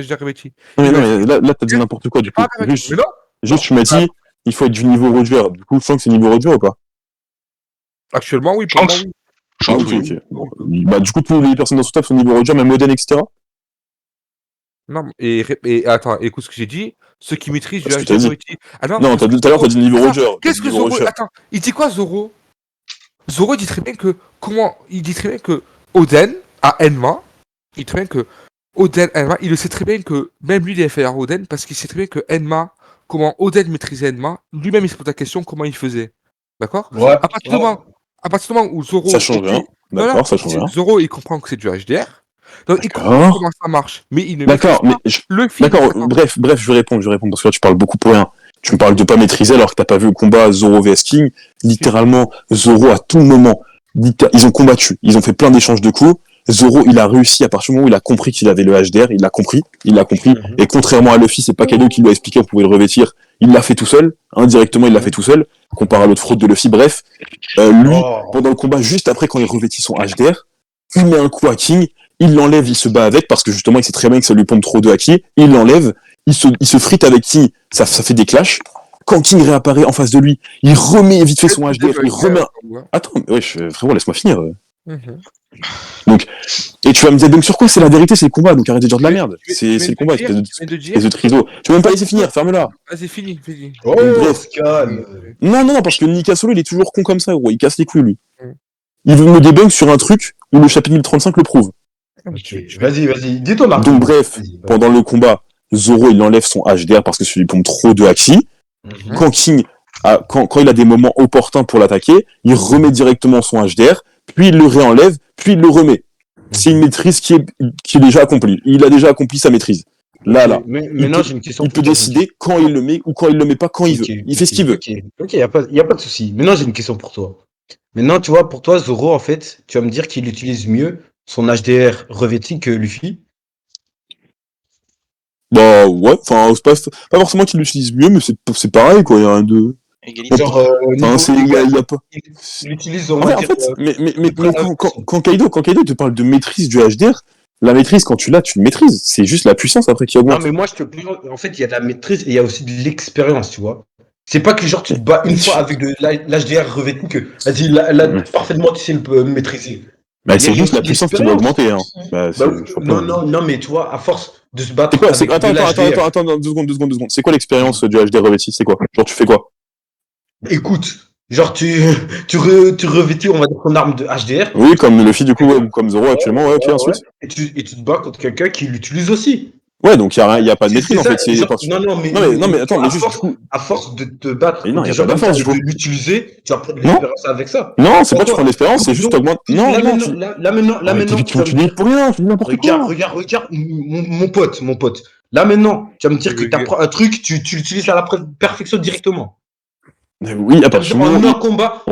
HDR revêti. Non, mais là, t'as dit n'importe quoi, du coup. Mais non. Juste, tu m'as dit, il faut être du niveau Roger. Du coup, je sens que c'est niveau Roger ou pas? Actuellement, oui, pour moi, oui. Ah, ok, ok. Bon. Bah, du coup, toutes les personnes dans ce taf sont niveau Roger, même Oden, etc. Non, et attends, écoute ce que j'ai dit. Ceux qui maîtrisent du Ce que t'as HDR dit. revêti. Ah non, Non, tout à l'heure, t'as dit niveau Roger. qu'est-ce que Zoro. Attends, il dit quoi, Zoro? Zoro dit très bien que. Il dit très bien que Oden a Enma. Il dit très bien que Oden, Enma, il le sait très bien que même lui, il est inférieur à Oden parce qu'il sait très bien que Enma, comment Oden maîtrisait Enma, lui-même il se pose la question comment il faisait. D'accord? Ouais. À partir du moment où Zoro. Ça change rien. D'accord, ça change rien. Zoro, il comprend que c'est du HDR. Donc il comprend comment ça marche. Mais il ne maîtrise D'accord, pas mais le film. D'accord, bref, je vais répondre, parce que là, tu parles beaucoup pour rien. Tu me parles de pas maîtriser alors que t'as pas vu le combat Zoro vs King. Littéralement, Zoro, à tout moment, ils ont combattu, ils ont fait plein d'échanges de coups. Zoro, il a réussi à partir du moment où il a compris qu'il avait le HDR, il l'a compris. Et contrairement à Luffy, c'est pas Kaido qui lui a expliqué qu'on pouvait le revêtir. Il l'a fait tout seul, indirectement, il l'a fait tout seul, comparé à l'autre fraude de Luffy. Bref, lui, pendant le combat, juste après, quand il revêtit son HDR, il met un coup à King, il l'enlève, il se bat avec, parce que justement, il sait très bien que ça lui pompe trop de haki, il l'enlève, il se frite avec King, ça fait des clashs. Quand King réapparaît en face de lui, il remet vite fait son HDR, il remet... Attends, mais ouais, frérot, laisse-moi finir. Donc, et tu vas me dire, donc sur quoi c'est la vérité, c'est le combat, donc arrête de dire de la merde. C'est le combat, espèce de triso. Tu vas même pas laisser finir, ferme-la. Vas-y, fini. Oh, bref. calme. Non, parce que Nika Solo, il est toujours con comme ça, gros, il casse les couilles, lui. Il veut me débunk sur un truc où le chapitre 1035 le prouve. Okay. Vas-y, dis ton Donc bref, pendant le combat, Zoro, il enlève son HDR parce que ça lui pompe trop de haki. Quand King, quand il a des moments opportuns pour l'attaquer, il remet directement son HDR, puis il le réenlève, puis il le remet. C'est une maîtrise qui est déjà accomplie. Il a déjà accompli sa maîtrise. Là. Maintenant, j'ai une question. Il peut décider quand il le met ou quand il le met pas, quand il veut. Il fait ce qu'il veut. Ok, y a pas de souci. Maintenant, j'ai une question pour toi. Maintenant, tu vois, pour toi, Zoro, en fait, tu vas me dire qu'il utilise mieux son HDR revêti que Luffy. Bah ouais, enfin, c'est pas forcément qu'il l'utilise mieux, mais c'est pareil, quoi. Il y a un de. Genre, il y a pas. Il utilise, en fait, mais quand Kaido te parle de maîtrise du HDR, la maîtrise, quand tu l'as, tu le maîtrises. C'est juste la puissance après qui augmente. Non, mais moi, en fait, il y a de la maîtrise et il y a aussi de l'expérience, tu vois. C'est pas que genre tu te bats une fois avec de l'HDR revêtu que vas-y, là, parfaitement tu sais le maîtriser. Bah, c'est juste la puissance qui doit augmenter. Hein. Non, mais tu vois, à force de se battre. C'est quoi Attends, 2 secondes. C'est quoi l'expérience du HDR revêti? C'est quoi? Genre, tu fais quoi? Écoute, genre tu revêtis, on va dire, ton arme de HDR. Oui, comme Luffy, du coup, ou comme Zoro actuellement, ouais, ok, ensuite. Et tu te bats contre quelqu'un qui l'utilise aussi. Ouais, donc il y a pas de maîtrise en fait. Non, mais attends, mais juste à force de te battre, non, il y a pas de de l'utiliser, tu vas prendre de l'expérience avec ça. Non, c'est pas tu prends de l'expérience, c'est juste augmente. Non, là maintenant, tu dis pour rien, tu dis n'importe quoi. Regarde, mon pote. Là maintenant, tu vas me dire que tu apprends un truc, tu l'utilises à la perfection directement. Oui, à partir du moment un combat,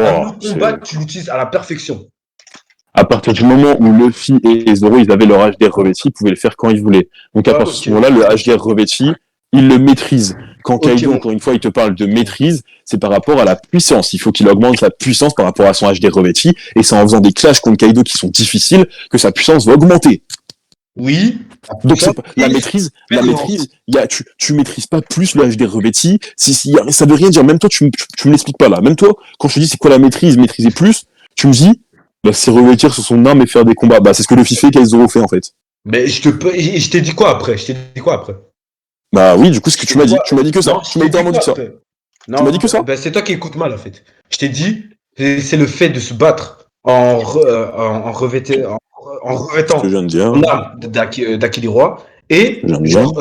tu l'utilises à la perfection. À partir du moment où Luffy et Zoro, ils avaient leur HDR revêti, ils pouvaient le faire quand ils voulaient. Donc à partir de ce moment-là, le HDR revêti, ils le maîtrisent. Quand Kaido, encore une fois, il te parle de maîtrise, c'est par rapport à la puissance. Il faut qu'il augmente sa puissance par rapport à son HDR revêti, et c'est en faisant des clashs contre Kaido qui sont difficiles que sa puissance va augmenter. Oui. Donc la maîtrise, tu maîtrises pas plus le HDR revêti. Ça veut rien dire. Même toi, tu me l'expliques pas là. Même toi, quand je te dis c'est quoi la maîtriser plus, tu me dis bah, c'est revêtir sur son arme et faire des combats. Bah, c'est ce que Luffy fait, qu'Aizoro fait, en fait. Mais je t'ai dit quoi après? Bah oui, du coup, ce que tu m'as dit. Tu m'as dit que ça. Non, tu m'as littéralement dit ça. Non, tu m'as dit que ça? Bah, c'est toi qui écoutes mal, en fait. Je t'ai dit, c'est le fait de se battre en revêtant ce que je viens de dire. l'arme d'Akiliroy et genre,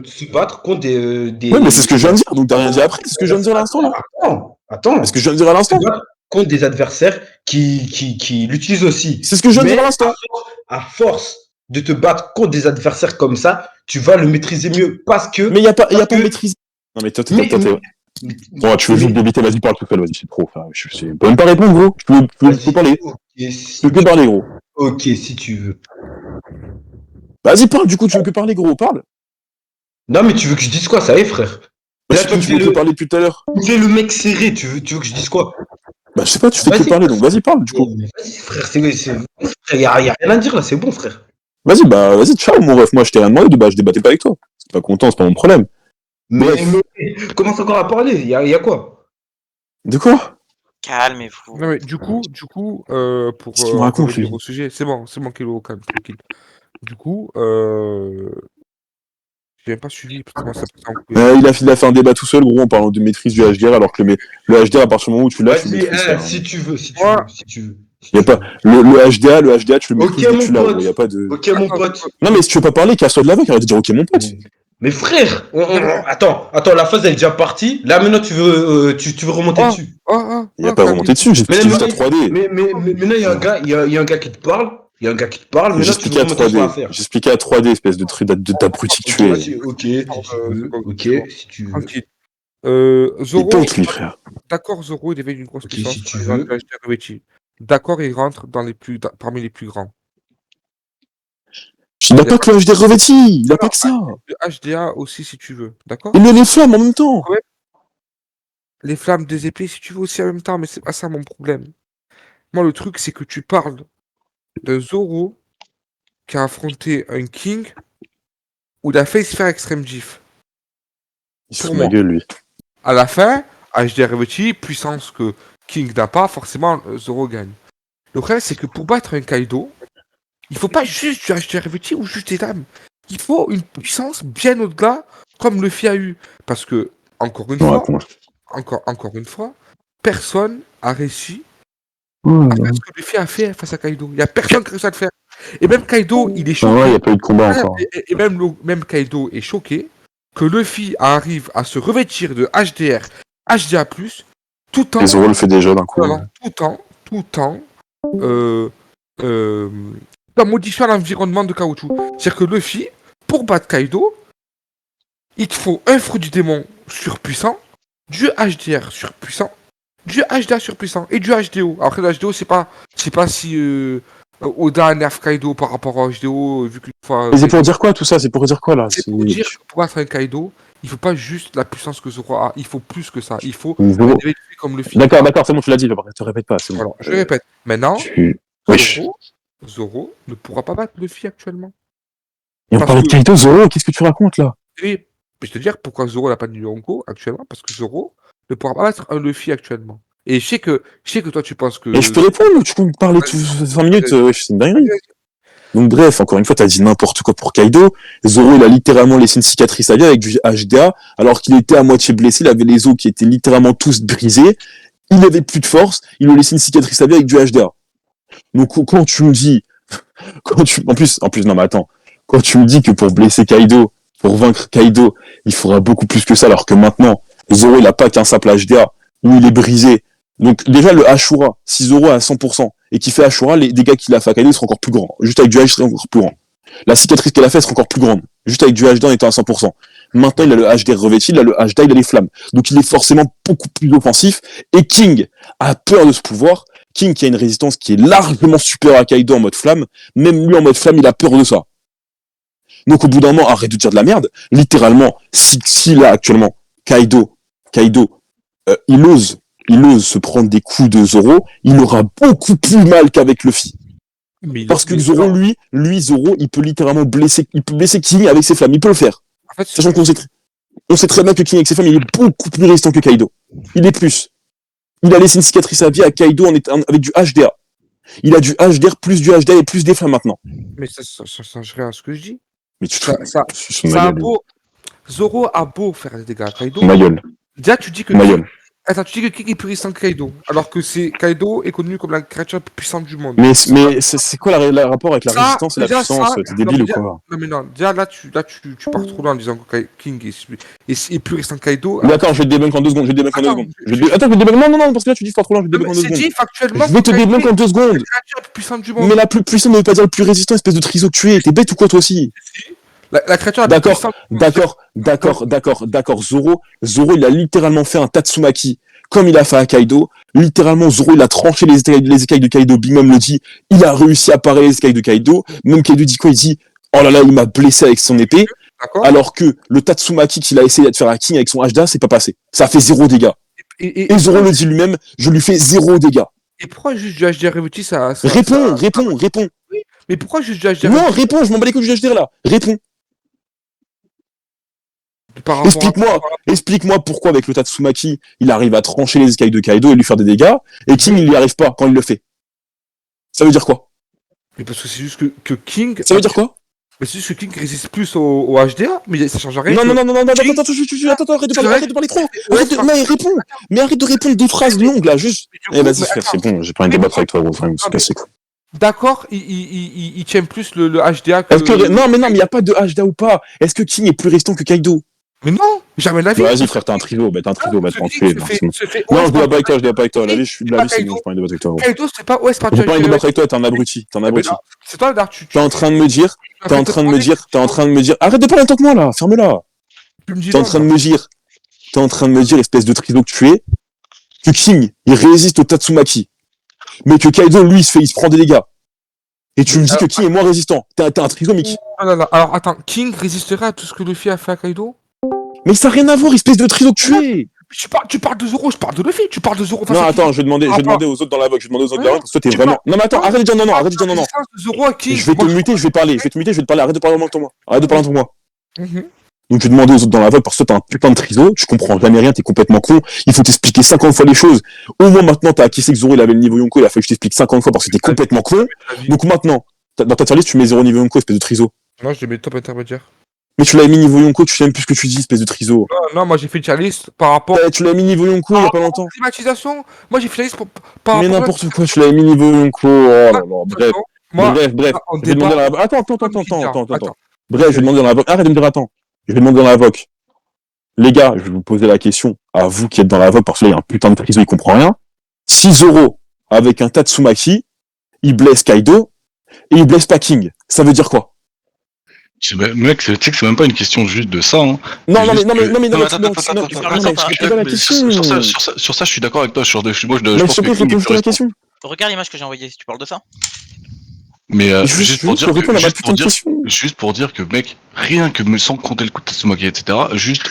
se battre contre des... Oui, mais c'est ce que je viens de dire, donc t'as rien dit après. C'est ce que je viens de dire à l'instant, là. Attends. C'est ce que je viens de dire à l'instant. Contre des adversaires qui l'utilisent aussi. C'est ce que je viens de dire à l'instant. À force de te battre contre des adversaires comme ça, tu vas le maîtriser mieux parce que. Mais il y a pas de maîtrise. Non mais toi. Bon, tu veux juste débiter, vas-y, parle tout seul, vas-y, c'est trop. Enfin, je peux même pas répondre, gros. Je peux parler. Je peux que parler, gros. Ok, si tu veux. Vas-y, parle, du coup, tu veux que parler, gros, parle. Non, mais tu veux que je dise quoi, ça y est, frère? Là, tu veux que parler depuis tout à l'heure. Tu es le mec serré, tu veux que je dise quoi? Bah, je sais pas, tu fais que parler, donc vas-y, parle, du coup. Vas-y, frère, y a rien à dire là, c'est bon, frère. Vas-y, ciao, mon ref. Moi, je t'ai rien demandé, je débattais pas avec toi. C'est pas content, c'est pas mon problème. Bref. Mais commence encore à parler, y a quoi? De quoi? Calmez-vous. Non, mais du coup, pour Qu'est-ce qu'il me raconte, revenir lui? au sujet, c'est bon, Kilo, calme, tranquille. Du coup, j'ai même pas suivi, parce que moi, ça part en couille. Il a fait un débat tout seul, gros, en parlant de maîtrise du HDR, alors que le HDR, à partir du moment où tu l'as, tu le Vas-y, maîtrises pas. si tu veux. Y a pas, le HDA, tu le maîtrises Ok, dès que tu mon l'as, pote. gros, y a pas de... Ok, mon pote. Non, mais si tu veux pas parler, casse-toi de la vague, arrête de dire ok, mon pote. Mais frère, attends, la phase elle est déjà partie. Là maintenant tu veux remonter dessus. Y a pas à calme. remonter dessus, j'explique juste à 3D. Mais maintenant il y a un gars qui te parle. Il y a un gars qui te parle. Maintenant tu veux J'expliquais à remonter sur 3D. l'affaire. J'expliquais à 3D, espèce de truc d'abruti que tu es. Ok, si tu veux. Tranquille. Et Zoro, donc, lui, frère. d'accord, Zoro, il éveille une grosse Ok, puissance. si tu par exemple, veux. le HDR Revechi. D'accord, il rentre parmi les plus grands. Il n'a pas que le HDR revêti, il a pas que ça. Le HDA aussi, si tu veux. D'accord? Il met les flammes en même temps. Les flammes des épées, si tu veux aussi en même temps, mais c'est pas ça mon problème. Moi, le truc, c'est que tu parles de Zoro qui a affronté un King où il a failli se faire Extreme GIF. Il se fout de ma gueule, lui. À la fin, HDR Revechi, puissance que King n'a pas, forcément, Zoro gagne. Le problème, c'est que pour battre un Kaido, il faut pas juste du HDR Revechi ou juste des dames. Il faut une puissance bien au-delà, comme Luffy a eu. Parce que, encore une fois, personne a réussi à faire ce que Luffy a fait face à Kaido. Il n'y a personne qui a réussi à le faire. Et même Kaido, il est choqué. Ah ouais, il n'y a pas eu de combat encore. Et même Kaido est choqué que Luffy arrive à se revêtir de HDR, HDA+, tout en... Et Zoro le fait déjà d'un coup. Voilà, tout en modifiant l'environnement de caoutchouc. C'est-à-dire que Luffy, pour battre Kaido, il te faut un fruit du démon surpuissant, du HDR surpuissant, du HDA surpuissant et du HDO. Après, le HDO, c'est pas si Oda nerf Kaido par rapport au HDO, vu qu'une fois... Mais c'est pour dire quoi tout ça? C'est pour dire quoi là? C'est pour dire que pour battre un Kaido, il faut pas juste la puissance que Zoro a, il faut plus que ça. Il faut Zoro. un éveil comme Luffy. D'accord, c'est bon, tu l'as dit, te répète pas, c'est bon. Voilà, je répète. Maintenant, Wesh. Zoro ne pourra pas battre Luffy actuellement. Et on Parce parlait de que- Kaito, Zoro, qu'est-ce que tu racontes là? Et je vais te dire pourquoi Zoro n'a pas de Yonko actuellement, parce que Zoro ne pourra pas battre un Luffy actuellement. Et je sais que toi tu penses que... Et je peux répondre ou tu peux me parler tous 5 minutes? Wesh, c'est une dinguerie. Donc bref, encore une fois, t'as dit n'importe quoi pour Kaido. Zoro, il a littéralement laissé une cicatrice à vie avec du HDA, alors qu'il était à moitié blessé, il avait les os qui étaient littéralement tous brisés, il avait plus de force, il lui a laissé une cicatrice à vie avec du HDA. Donc quand tu me dis, en plus, non mais attends, quand tu me dis que pour blesser Kaido, pour vaincre Kaido, il faudra beaucoup plus que ça, alors que maintenant, Zoro, il a pas qu'un simple HDA, lui, il est brisé. Donc déjà, le Ashura, si Zoro est à 100%, et qu'il fait Ashura, les dégâts qu'il a fait à Kaido seront encore plus grands. Juste avec du H, il serait encore plus grand. La cicatrice qu'elle a fait sera encore plus grande. Juste avec du HD en étant à 100%. Maintenant, il a le HD revêti, il a le HD, il a les flammes. Donc il est forcément beaucoup plus offensif. Et King a peur de ce pouvoir. King qui a une résistance qui est largement supérieure à Kaido en mode flamme. Même lui en mode flamme, il a peur de ça. Donc au bout d'un moment, arrête de dire de la merde. Littéralement, si là actuellement, Kaido, il ose se prendre des coups de Zoro, il aura beaucoup plus mal qu'avec Luffy. Parce que Zoro, Zoro, il peut littéralement blesser King avec ses flammes, il peut le faire. En fait, Sachant qu'on sait très bien que King avec ses flammes, il est beaucoup plus résistant que Kaido. Il est plus. Il a laissé une cicatrice à vie à Kaido avec du HDA. Il a du HDR plus du HDA et plus des flammes maintenant. mais ça change rien à ce que je dis. Mais tu te Ça a beau... Zoro a beau faire des dégâts à Kaido. Ma gueule. Déjà, tu dis que... Ma gueule. Attends, tu dis que King est plus résistant que Kaido, alors que Kaido est connu comme la créature la plus puissante du monde. Mais c'est quoi le rapport avec la résistance et la puissance? T'es débile ou quoi? Non mais non, déjà là tu pars trop loin en disant que King est plus résistant que Kaido. D'accord, je vais te débunk en 2 secondes. Attends, je vais te débunk. Non, parce que là tu dis fort trop loin, je vais te débunk en 2 secondes. C'est dit factuellement. Je vais te débunk en 2 secondes. La créature la plus puissante du monde. Mais la plus puissante ne veut pas dire le plus résistant, espèce de triso que tu es. T'es bête ou quoi toi aussi? La créature la plus puissante. D'accord. Zoro, il a littéralement fait un Tatsumaki, comme il a fait à Kaido. Littéralement, Zoro, il a tranché les écailles de Kaido. Big Mom le dit. Il a réussi à parer les écailles de Kaido. Même Kaido dit quoi? Il dit, oh là là, il m'a blessé avec son épée. Alors que le Tatsumaki qu'il a essayé de faire à King avec son HDA, c'est pas passé. Ça a fait 0 dégâts. Et Zoro le dit lui-même, je lui fais 0 dégâts. Et pourquoi juste du HDR Revetti ça... Réponds. Mais pourquoi juste du HDR Non, réponds, je m'en bats les couilles du HDR là. Réponds. par rapport Explique-moi pourquoi avec le Tatsumaki, il arrive à trancher les écailles de Kaido et lui faire des dégâts, et King, il n'y arrive pas quand il le fait. Ça veut dire quoi? Mais parce que c'est juste que King. Ça veut dire quoi? Mais c'est juste que King résiste plus au HDR, mais ça change rien. Non, que non, non, non, non, attends, King- attends, arrête de parler trop. Ouais, Mais réponds. Mais arrête de répondre des phrases longues là, juste. Mais du Eh, coup, vas-y, mais frère, attends. c'est bon, j'ai pas envie de débattre avec toi, gros, frère, c'est cassé, quoi. D'accord, il tient plus le HDA que. Est-ce que, non, mais il y a pas de HDA ou pas. Est-ce que King est plus résistant que Kaido? Mais non, jamais de la vie. Vas-y, frère, t'es un trio, va te t'enculer, là, c'est bon. Se fait Non, je débat pas avec toi, je débat pas avec toi. La vie, je suis de la vie, c'est bon, j'ai pas envie de débattre avec toi, gros. Kaido, c'est pas. Ouais, c'est pas J'ai pas envie de débattre avec toi, t'es un abruti, C'est toi, Dark, T'es en train de me dire, arrête de parler en tant que moi, là, ferme-la. T'es en train de me dire, espèce de triso que tu es, que King, il résiste au Tatsumaki. Mais que Kaido, lui, il se prend des dégâts. Et tu me dis que King est moins résistant. T'es un trisomique. Non. Alors, attends, King résisterait à tout ce que Luffy a fait à Kaido? Mais ça n'a rien à voir, espèce de triso que tu es. Tu parles de Zoro, je parle de Luffy, tu parles de Zoro. Non, attends, je vais demander aux autres dans la vogue, parce que toi, t'es vraiment... Non, mais attends, arrête de dire non. Zoro à King. Je vais te muter, je vais te parler, arrête de parler en même temps que moi. Arrête de parler en tant que moi. Mhm. Donc je vais demander aux autres dans la vogue, parce que toi, t'es un putain de triso, tu comprends jamais rien, t'es complètement con, il faut t'expliquer 50 fois les choses. Au moins maintenant, t'as acquis que Zoro, il avait le niveau Yonko, il a fallu que je t'explique 50 fois parce que t'es complètement con. Donc maintenant, dans ta tier list, tu mets 0 niveau Yonko, espèce de triso. Non, je mets top intermédiaire. Mais tu l'avais mis niveau Yonko, tu sais même plus ce que tu dis, espèce de triso. Non, moi j'ai fait une tier list par rapport. Tu l'avais mis niveau Yonko il y a pas longtemps. Climatisation. Moi j'ai fait une liste par Mais rapport. n'importe quoi, tu l'avais mis niveau Yonko. Oh là là, bref. Moi, Bref. on Je vais demander débat. dans la... Attends. Attends. Bref, je vais demander dans la vogue. Arrête de me dire attends. Je vais demander dans la vogue. Les gars, je vais vous poser la question à vous qui êtes dans la vogue, parce que là, il y a un putain de triso, il comprend rien. Si Zoro, avec un Tatsumaki, il blesse Kaido, et il blesse pas King, ça veut dire quoi? Mec, tu sais que c'est même pas une question juste de ça. Hein. Non, Sur mais ça, je suis d'accord avec toi. Je pense s'il te plaît, que King est plus la question. Regarde l'image que j'ai envoyée, tu parles de ça? Mais juste pour dire que, mec, rien que sans compter le coup de Tatsumaki, etc., juste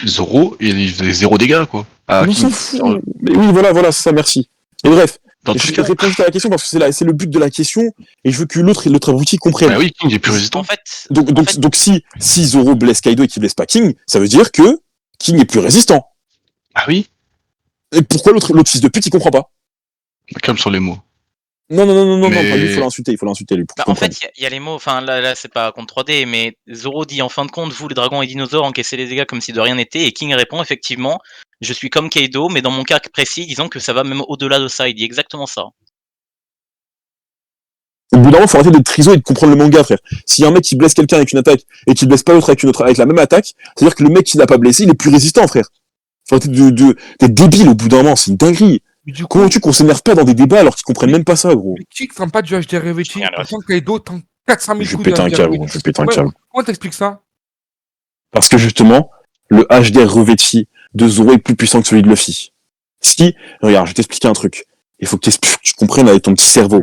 Zoro, il faisait 0 dégâts, quoi. On s'en fout. Mais oui, voilà, c'est ça, merci. Et bref, Dans tous je les cas. réponds juste à la question parce que c'est le but de la question, et je veux que l'autre abruti comprenne. Bah oui, King est plus résistant. En fait, Donc si Zoro blesse Kaido et qu'il blesse pas King, ça veut dire que King est plus résistant. Ah oui? Et pourquoi l'autre fils de pute il comprend pas? Calme sur les mots. Non, Mais- il faut l'insulter lui. Pour en fait, il y a les mots, enfin là c'est pas contre 3D, mais Zoro dit en fin de compte, vous les dragons et dinosaures encaissez les dégâts comme si de rien n'était, et King répond effectivement, je suis comme Kaido, mais dans mon cas précis, disons que ça va même au-delà de ça, il dit exactement ça. Au bout d'un moment, faut arrêter d'être triso et de comprendre le manga, frère. Si y a un mec qui blesse quelqu'un avec une attaque et qui blesse pas l'autre avec la même attaque, c'est-à-dire que le mec qui l'a pas blessé, il est plus résistant, frère. Faut arrêter d'être débile au bout d'un moment, c'est une dinguerie. Mais du coup, Comment tu qu'on s'énerve pas dans des débats alors qu'ils comprennent même pas ça, gros? King tente pas du HDR Reviti, tant Kaido tente 400 000 Je vais coups péter un de câble, gros, je vais péter un câble. Comment t'expliques ça? Parce que justement, le HDR revêti de Zoro est plus puissant que celui de Luffy. Si, regarde, je vais t'expliquer un truc. Il faut que tu comprennes avec ton petit cerveau.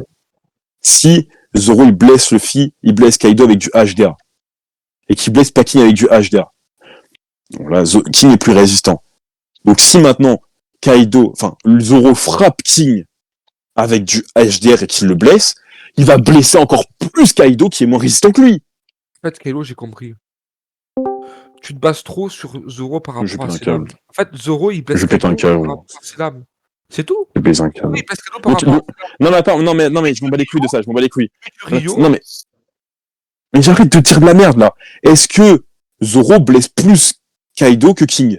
Si Zoro il blesse Luffy, il blesse Kaido avec du HDR. Et qu'il blesse pas King avec du HDR. Donc là, King est plus résistant. Donc si maintenant Zoro frappe King avec du HDR et qu'il le blesse, il va blesser encore plus Kaido qui est moins résistant que lui. En fait, Kaido, j'ai compris. Tu te bases trop sur Zoro par Je rapport à pète un ses lames. câble. En fait, Zoro, il blesse Je pète un câble. par rapport à ses lames. C'est tout. Je baise un câble. Oui, il blesse Kaido par rapport à Non mais attends, non mais je m'en bats les couilles de ça, je m'en bats les couilles. Rio. Non mais j'arrête de dire de la merde là. Est-ce que Zoro blesse plus Kaido que King?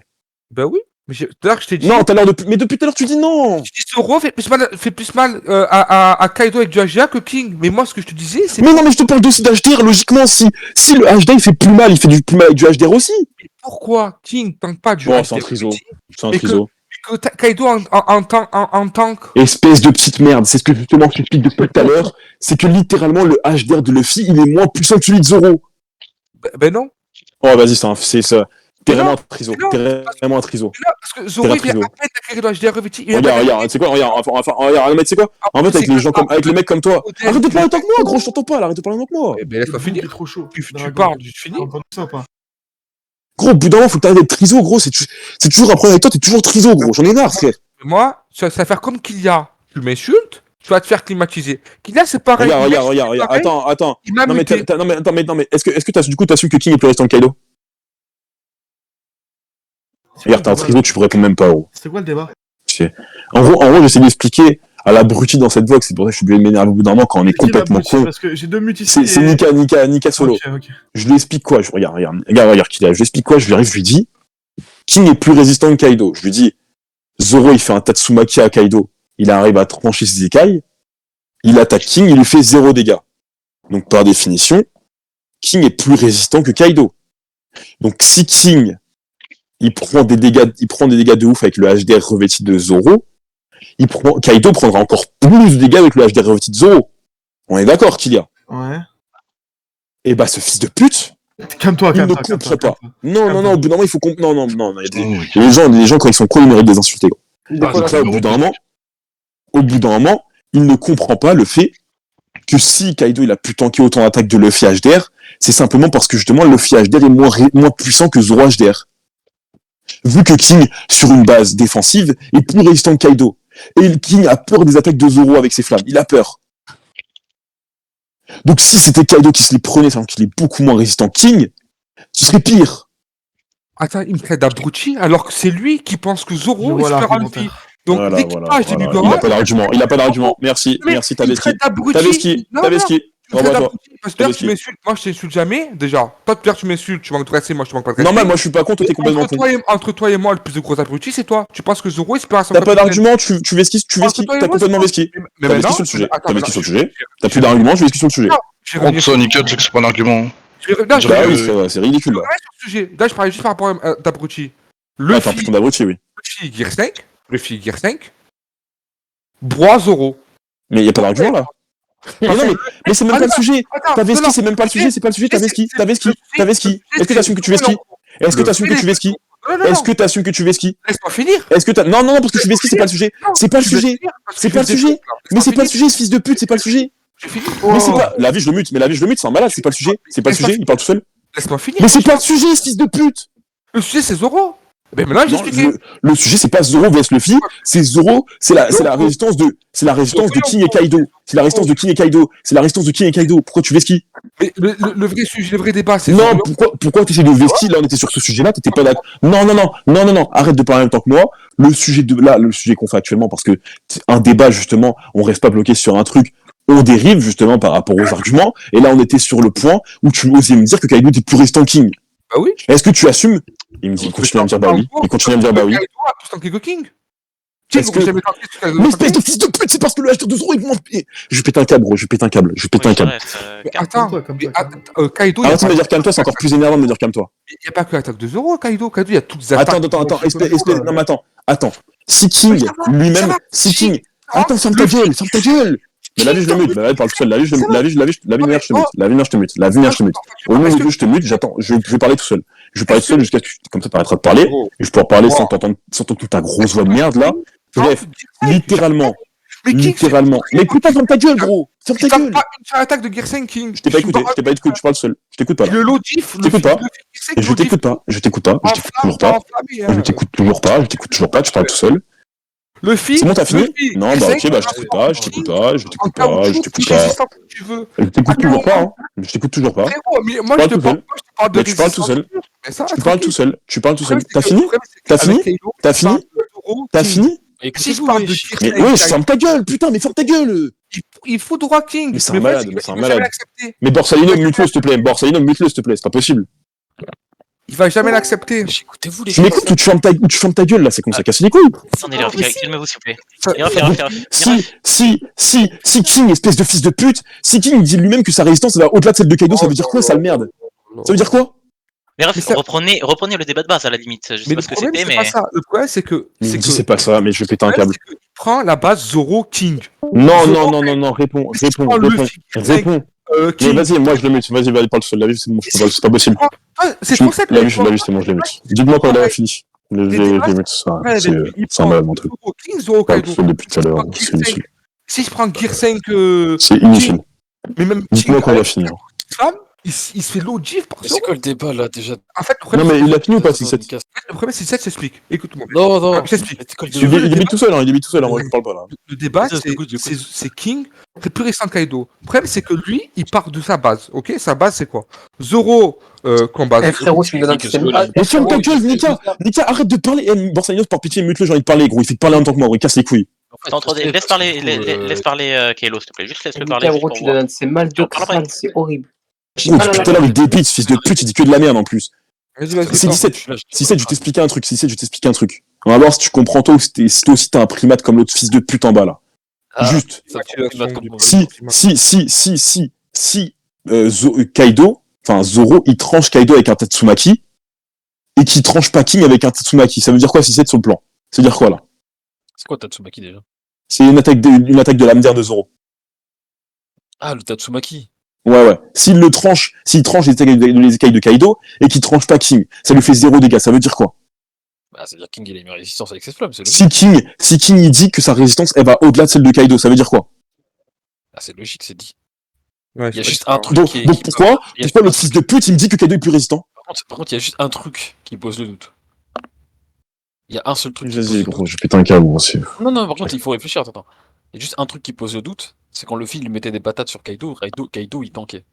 Ben oui. Mais tout à l'heure, je t'ai dit. Non, mais depuis tout à l'heure tu dis non. Je dis Zoro fait plus mal à Kaido avec du HDR que King. Mais moi, ce que je te disais, c'est. Mais non mais je te parle aussi d'HDR, logiquement si le HDR il fait plus mal, il fait du plus mal avec du HDR aussi. Pourquoi King tente pas du Bon, HDR c'est un triso. Reviti, C'est un et triso. que Kaido en tank. Espèce de petite merde, c'est ce que justement je t'explique depuis tout à l'heure, c'est que littéralement le HDR de Luffy, il est moins puissant que celui de Zoro. Ben non. Oh vas-y, c'est ça. T'es Mais vraiment non, un triso. mais non, T'es vraiment un triso. Mais là, parce que Zoro, il vient Triso. à peine d'acquérir le HDR Reviti. Regarde, tu sais quoi, regarde, mais tu sais quoi, en fait, avec les mecs comme toi, arrête de parler autant que moi, gros, je t'entends pas, là, arrête de parler autant que moi. Mais laisse-moi Il est finir. trop chaud. Tu parles, tu finis. T'as entendu ça ou pas? Gros, au bout d'un moment, faut que t'arrêtes d'être triso, gros, c'est toujours un problème avec toi, t'es toujours triso, gros, j'en ai marre, frère. Moi, ça va faire comme qu'il y a. Tu m'insultes, tu vas te faire climatiser. Kylian, c'est pareil. Regarde. Attends. Il m'a Non, mais muté. non, mais est-ce que t'as su que King est plus restant que Kaido? Regarde, t'as un triso, tu réponds même pas, gros. C'est quoi le débat? En gros, j'essaie d'expliquer à l'abruti dans cette vox, c'est pour ça que je suis obligé de m'énerver au bout d'un moment quand on est complètement con. Parce que j'ai deux mutes ici. C'est Nika solo. Ok. Je lui explique quoi? Regarde, Kylian, je lui explique quoi? Je lui arrive, je lui dis, King est plus résistant que Kaido. Je lui dis, Zoro, il fait un Tatsumaki à Kaido. Il arrive à trancher ses écailles. Il attaque King, il lui fait 0 dégâts. Donc, par définition, King est plus résistant que Kaido. Donc, si King, il prend des dégâts de ouf avec le HDR revêti de Zoro, Kaido prendra encore plus de dégâts avec le HDR revêti de Zoro. On est d'accord, Kylian? Ouais. Et bah, ce fils de pute, Calme-toi. il ne comprend pas. Non, au bout d'un moment, il faut comprendre. Non, les gens, quand ils sont cons, ils méritent des insultés, gros. Donc là, au bout d'un moment, il ne comprend pas le fait que si Kaido il a pu tanker autant d'attaques de Luffy HDR, c'est simplement parce que justement Luffy HDR est moins puissant que Zoro HDR. Vu que King, sur une base défensive, est plus résistant que Kaido. Et King a peur des attaques de Zoro avec ses flammes. Il a peur. Donc si c'était Kaido qui se les prenait, sachant qu'il est beaucoup moins résistant que King, ce serait pire. Attends, il me traite d'abruti alors que c'est lui qui pense que Zoro est super Luffy. Donc, l'équipage des Migora... Il a pas d'argument. Merci, Taveski. Taveski. Parce que tu m'insultes, moi je t'insulte jamais, déjà. Toi, Pierre, tu m'insultes, tu manques de respect, moi je manque pas de respect. Normal, moi je suis pas con, toi t'es complètement con. Entre toi et moi, le plus de gros abruti, c'est toi. Tu penses que Zoro est super à son T'as pas d'argument, tu vesquis, t'as complètement vesquis. Mais T'as vesquis sur le sujet. T'as plus d'argument, je vesquis sur le sujet. Ça, nickel, c'est que c'est pas un argument. Bah oui, c'est ridicule là. Là, je parlais juste par rapport à d'abruti. Attends, putain d'abruti, oui. Luffy Gear 5, Broie Zoro. Mais y a pas d'argument là. Mais c'est même pas le sujet. Taveski, c'est même pas le sujet, c'est pas le sujet. Taveski. Est-ce que t'assumes que tu vesquis? Est-ce que t'assumes que tu vesquis? Est-ce que t'assumes que tu vesquis? Laisse-moi finir. Est-ce que t'as... Non, parce que tu vesquis, c'est pas le sujet. C'est pas le sujet. C'est pas le sujet. Mais c'est pas le sujet, ce fils de pute, c'est pas le sujet. Mais c'est pas... La vie, je le mute, c'est un malade, c'est pas le sujet. C'est pas le sujet, il parle tout seul. Laisse-moi finir. Mais c'est pas le sujet, ce fils de pute. Le sujet, c'est Zoro. Mais maintenant, j'ai expliqué. Le sujet, c'est pas Zoro vs Luffy, c'est Zoro, c'est la résistance de King et Kaido. C'est la résistance de King et Kaido. Pourquoi tu vesquis? Mais le vrai sujet, le vrai débat, c'est... Non, pourquoi t'essaies de vesquis? Là, on était sur ce sujet-là, t'étais pas d'accord. Non, arrête de parler en même temps que moi. Le sujet qu'on fait actuellement, parce que un débat, justement, on reste pas bloqué sur un truc, on dérive, justement, par rapport aux arguments, et là, on était sur le point où tu osais me dire que Kaido était plus résistant que King. Bah oui. Est-ce que tu assumes? Il continue à me dire bah oui. Kaido a plus tanké que King. Mais espèce de fils de pute, c'est parce que le HDR de Zoro, il monte. Je pète un câble, gros, je pète un câble. Attends, Kaido... Arrête de me dire calme-toi, c'est encore plus énervant de me dire calme-toi. Il n'y a pas que l'attaque de Zoro, Kaido, il y a toutes les attaques. Non, mais attends. Si King, lui-même, Attends, ferme ta gueule. Mais la vie, je le mute. Elle parle tout seul. La vie, je te mute. Au moment où je te mute, j'attends. Je vais parler tout seul. Jusqu'à ce que, comme ça, t'arrêteras de parler. Et je pourrai parler sans t'entendre toute ta grosse voix de merde, là. Bref, littéralement. Mais putain, ferme ta gueule, gros. Ferme ta gueule. Pas une seule attaque de Gear 5 King. Je t'ai pas écouté, je parle seul. Je t'écoute pas, là. Le Lodif, Je t'écoute pas. Je t'écoute toujours pas. Tu parles tout seul. Luffy. C'est bon, t'as fini? Non, bah ok, bah je t'écoute pas. Je t'écoute toujours pas. Moi, je te parle de... Tu parles tout seul. Tu parles tout seul. T'as fini? Si je parle de Mais oui, ferme ta gueule, putain, mais ferme ta gueule! Il faut droit King. Mais c'est un malade. Mais Borsalino, mute-le, s'il te plaît, c'est pas possible. Il va jamais l'accepter. Écoutez-vous, les Tu m'écoutes ou tu fermes ta gueule, là, c'est comme ça, casse les couilles! Attendez, calmez-vous, s'il vous plaît. Si King, espèce de fils de pute, si King dit lui-même que sa résistance va au-delà de celle de Kaido, ça veut dire quoi, sale merde? Ça veut dire quoi? Mais reprenez le débat de base à la limite. Je sais pas ce que c'était, mais. Le problème, c'est que. C'est pas ça, mais je vais péter un câble. Prends la base Zoro King. Non, réponds. Mais vas-y, moi je le mute, vas-y, parle tout seul, la vie c'est bon, c'est pas possible. C'est pour ça que la vie c'est bon, je le mute. Dites-moi quand elle a fini. Je le mute, c'est un malade mon truc. Zoro Kaido. Depuis tout à l'heure, c'est inutile. Si je prends Gear 5... C'est inutile. Mais même dites-moi quand elle va finir. il se fait low-gif par Mais Zoro. c'est quoi le débat là déjà? En fait, le Non, problème, mais il a fini ou pas, 6-7? le problème, c'est ça, je t'explique. Écoute-moi. Non, non. Je t'explique. C'est quoi le Il débat? débite tout seul, il débite tout seul, moi je parle pas là. Le débat, Vas-y, j'écoute. c'est King, c'est plus récent Kaido. Le problème, c'est que lui, il part de sa base, ok? Sa base, c'est quoi? Zoro, combat. Eh frérot, tu me donnes un système. Mais ferme ta gueule, Nika, arrête de parler. Borsalinos, par pitié, mute-le, j'ai envie de parler, gros. Il fait que parler en tant que moi, gros, il casse les couilles. Attends, laisse parler Kaido, s'il te plaît. Juste laisse-le parler. Putain, juste gros, pour tu voir. donnes c'est mal de Parle après. crâne, c'est horrible. Gros, depuis tout à l'heure, il débite, ce fils de pute, il dit que de la merde en plus. Vas-y, C'est parle. 17. 17, je vais t'expliquer un truc. 17, je vais t'expliquer un truc. On va voir si tu comprends toi ou si toi aussi t'es un primate comme l'autre fils de pute en bas là. Juste. Si Kaido, enfin Zoro, il tranche Kaido avec un Tatsumaki et qu'il tranche pas King avec un Tatsumaki, ça veut dire quoi si c'est sur le plan? Ça veut dire quoi là? C'est quoi Tatsumaki déjà? C'est une attaque de l'âme d'air de Zoro. Ah, le Tatsumaki. Ouais. S'il tranche les écailles de Kaido et qu'il tranche pas King, ça lui fait 0 dégâts, ça veut dire quoi? Bah, c'est-à-dire King il a une résistance avec ses flammes, c'est Si logique. King il dit que sa résistance elle va au-delà de celle de Kaido, ça veut dire quoi? Ah, c'est logique, c'est dit. Ouais, Il y a c'est juste pas un truc Donc qui pourquoi il y a le fils de pute il me dit que Kaido est plus résistant? Par contre, il y a juste un truc qui pose le doute. Il y a un seul truc qui pose Vas-y le gros, doute. je pète un câble, aussi. Non, par contre, il faut réfléchir, attends. Il y a juste un truc qui pose le doute, c'est quand Luffy il mettait des patates sur Kaido, Kaido il tankait.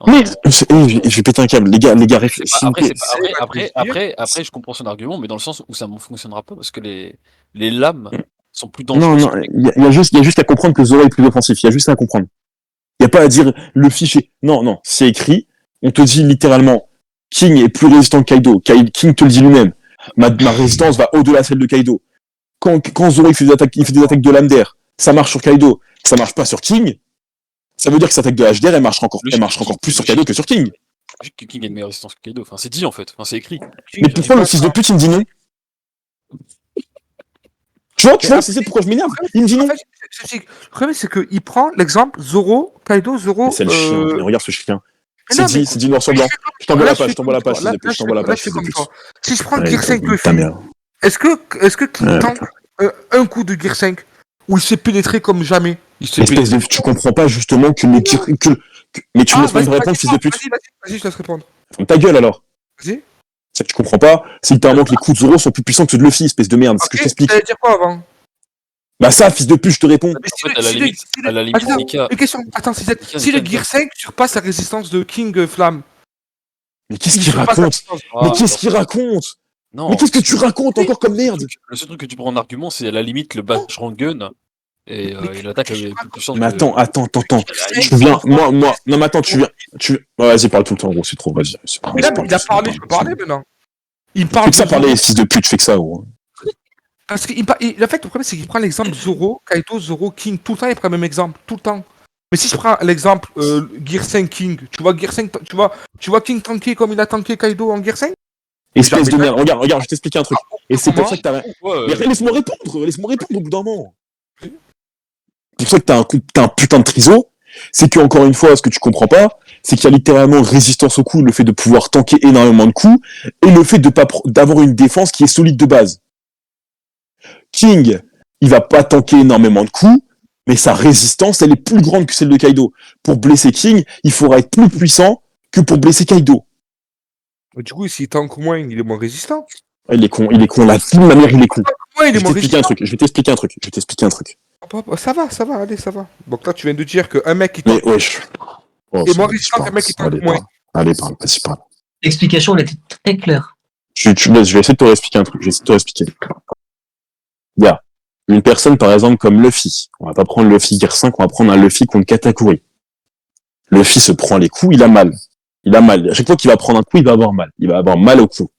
Mais je vais péter un câble, les gars, réfléchissez. Après, je comprends son argument, mais dans le sens où ça ne fonctionnera pas parce que les lames sont plus Non, dangereuses. il y a juste à comprendre que Zoro est plus offensif, il y a juste à comprendre. Il n'y a pas à dire le fichier. Non, c'est écrit, on te dit littéralement, King est plus résistant que Kaido, King te le dit lui-même, ma résistance va au-delà de celle de Kaido. Quand Zoro il fait des attaques de l'âme d'air, ça marche sur Kaido, ça marche pas sur King, ça veut dire que cette attaque de HDR, elle marchera encore plus sur Kaido que sur King. Logique que King ait une meilleure résistance que Kaido, enfin c'est dit en fait, enfin c'est écrit. Mais pourquoi le fils de pute il me dit non? Tu vois, c'est pourquoi je m'énerve. Il me dit non. Le problème, c'est qu'il prend l'exemple Zoro, Kaido, Zoro. Mais c'est le chien, mais regarde ce chien. Mais non, C'est dit noir sur blanc. Je t'envoie la page, je t'envoie la page, je fais comme toi. Si je prends Ouais, Gear 5 ta Luffy, mère. est-ce que King tank un coup de Gear 5 où il s'est pénétré comme jamais? Espèce de, tu comprends pas justement que mais tu me laisses pas me répondre, fils de pute. Vas-y, je te laisse répondre. Ferme ta gueule alors. Vas-y. Ça que tu comprends pas, c'est littéralement que les coups de Zoro sont plus puissants que ceux de Luffy, espèce de merde. C'est ce que je t'explique. Tu dire quoi avant? Bah ça, fils de pute, je te réponds. Mais En fait, à la limite, Nika. Une question. Attends, si le Gear 5 surpasse la résistance de King Flamme. Mais qu'est-ce qu'il raconte? Mais qu'est-ce qu'il raconte? Non, Mais qu'est-ce que tu racontes encore comme merde? le seul truc que tu prends en argument, c'est à la limite le Bash Gun et l'attaque avec plus puissance. Mais attends. Tu viens, moi, non mais attends, vas-y, parle tout le temps, gros, c'est trop, vas-y. Mais là, il a parlé, je peux parler maintenant. Il parle Fais que ça parler, fils de pute, fais que ça, gros. Parce qu'en fait, le problème, c'est qu'il prend l'exemple Zoro, Kaido, Zoro, King. Tout le temps, il prend le même exemple. Tout le temps. Mais si je prends l'exemple Gear 5 King, tu vois Gear 5, tu vois King tanker comme il a tanké Kaido en Gear 5? Espèce de merde, regarde, je vais t'expliquer un truc. Et c'est pour ça que t'as... Ouais, Mais laisse-moi répondre au bout d'un moment. C'est pour ça que t'as un putain de triso. C'est que, encore une fois, ce que tu comprends pas, c'est qu'il y a littéralement résistance au coup, le fait de pouvoir tanker énormément de coups, et le fait d'avoir une défense qui est solide de base. King, il va pas tanker énormément de coups, mais sa résistance, elle est plus grande que celle de Kaido. Pour blesser King, il faudra être plus puissant que pour blesser Kaido. Du coup, s'il tank moins, il est moins résistant. Il est con, la fille de ma mère, il est con. Ouais, il est Je moins vais t'expliquer un truc. Ça va, allez, ça va. Donc là, tu viens de dire qu'un mec qui Mais tank wesh. est moins résistant qu'un mec qui tank moins. Allez, parle, vas-y, parle. L'explication, elle était très claire. Je vais essayer de te réexpliquer un truc, Il y a une personne, par exemple, comme Luffy. On va pas prendre Luffy Gear 5, on va prendre un Luffy contre Katakuri. Luffy se prend les coups, il a mal. À chaque fois qu'il va prendre un coup, il va avoir mal. Il va avoir mal au cou.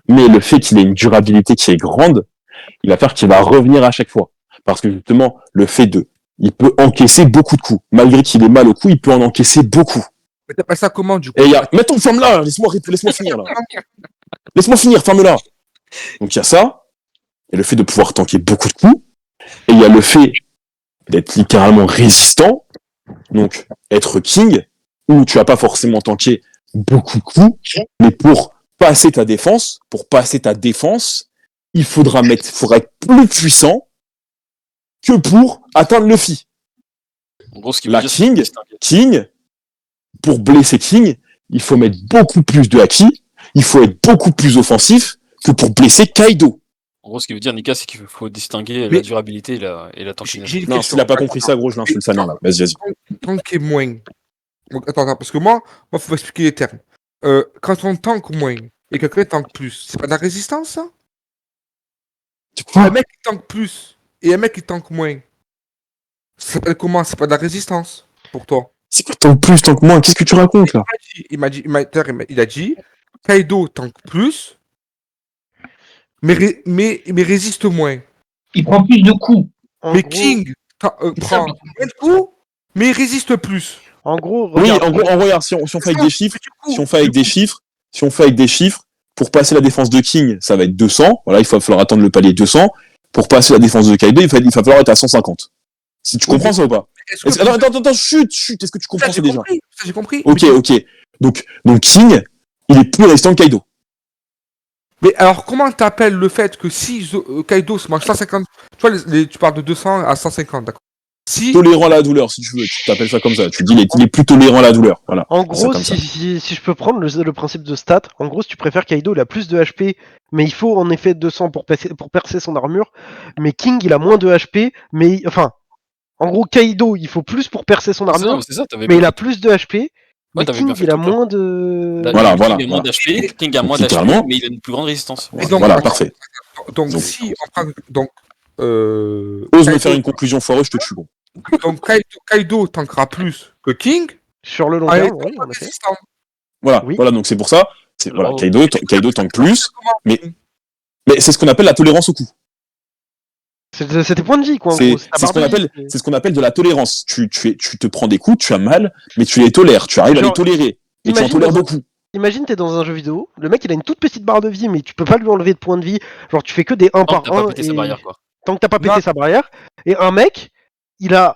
Mais le fait qu'il ait une durabilité qui est grande, il va faire qu'il va revenir à chaque fois. Parce que justement, le fait il peut encaisser beaucoup de coups. Malgré qu'il ait mal au cou, il peut en encaisser beaucoup. Mais t'appelles ça comment, du coup? Et il y a, mets ton ferme là, laisse-moi finir là. Laisse-moi finir, ferme-la. Donc il y a ça, il y a le fait de pouvoir tanker beaucoup de coups, et il y a le fait d'être littéralement résistant, donc être King, où tu vas pas forcément tanker beaucoup de coups, mais pour passer ta défense, il faudra être plus puissant que pour atteindre Luffy. En gros, ce qui La veut dire, King, pour blesser King, il faut mettre beaucoup plus de haki, il faut être beaucoup plus offensif que pour blesser Kaido. En gros, ce qui veut dire, Nika, c'est qu'il faut distinguer Mais- la durabilité et la tankiness. J'ai une Non, question. s'il a pas compris ça, gros, je l'insulte sa mère, là. Vas-y. Tanker moins. Donc, attends, parce que moi, faut expliquer les termes. Quand on tank moins et quelqu'un tank plus, c'est pas de la résistance, ça? Un mec qui tank plus et un mec qui tank moins, ça s'appelle comment? C'est pas de la résistance pour toi? C'est quoi tant plus, tant que moins? Qu'est-ce que tu racontes, là? Il a dit, Kaido tank plus, mais résiste moins. Il prend plus de coups. Mais King prend moins de coups, mais il résiste plus. En gros, Oui, regarde. en gros, regarde, si on fait avec des chiffres, si on fait avec des chiffres, pour passer la défense de King, ça va être 200. Voilà, il va falloir attendre le palier 200. Pour passer la défense de Kaido, il va falloir être à 150. Si tu comprends ça ou pas? Attends, chut, est-ce que tu comprends ça déjà? Ça, j'ai compris. Ok. Donc King, il est plus résistant que Kaido. Mais alors, comment t'appelles le fait que si Kaido se mange 150, tu vois, tu parles de 200 à 150, d'accord? Si, Tolérant à la douleur, si tu veux, tu t'appelles ça comme ça. Tu dis il est plus tolérant à la douleur. Voilà. En C'est gros, comme ça. si je peux prendre le principe de stat, en gros, si tu préfères Kaido, il a plus de HP, mais il faut en effet 200 pour percer son armure. Mais King, il a moins de HP, mais enfin, en gros, Kaido, il faut plus pour percer son armure, C'est ça, t'avais mais il a plus de HP. Mais t'avais King, bien fait il a le truc, là. moins de. Voilà. King a moins d'HP, King a moins d'HP, Littéralement. mais il a une plus grande résistance. Et donc, Voilà, parfait. donc, Donc- si on prend. Donc, Ose me faire une conclusion foireuse, je te tue, gros. donc Kaido tankera plus que King. Sur le long en terme, étant oui, en effet. résistant. Voilà, Oui. voilà, donc c'est pour ça. Voilà, Bravo. Kaido tank plus, mais Comment c'est ce qu'on appelle la tolérance au coup. C'est tes points de vie, quoi. En C'est gros. ta ce qu'on barre de vie, appelle, c'est ce qu'on appelle de la tolérance. Tu te prends des coups, tu as mal, mais tu les tolères, tu arrives à les Genre, tolérer. Et tu en imagine tolères dans un- beaucoup. Imagine, t'es dans un jeu vidéo, le mec il a une toute petite barre de vie, mais tu peux pas lui enlever de points de vie. Genre, tu fais que des 1 Tant par que t'as pas 1. pété sa barrière, quoi. Tant que t'as pas pété Non. sa barrière. Et un mec, il a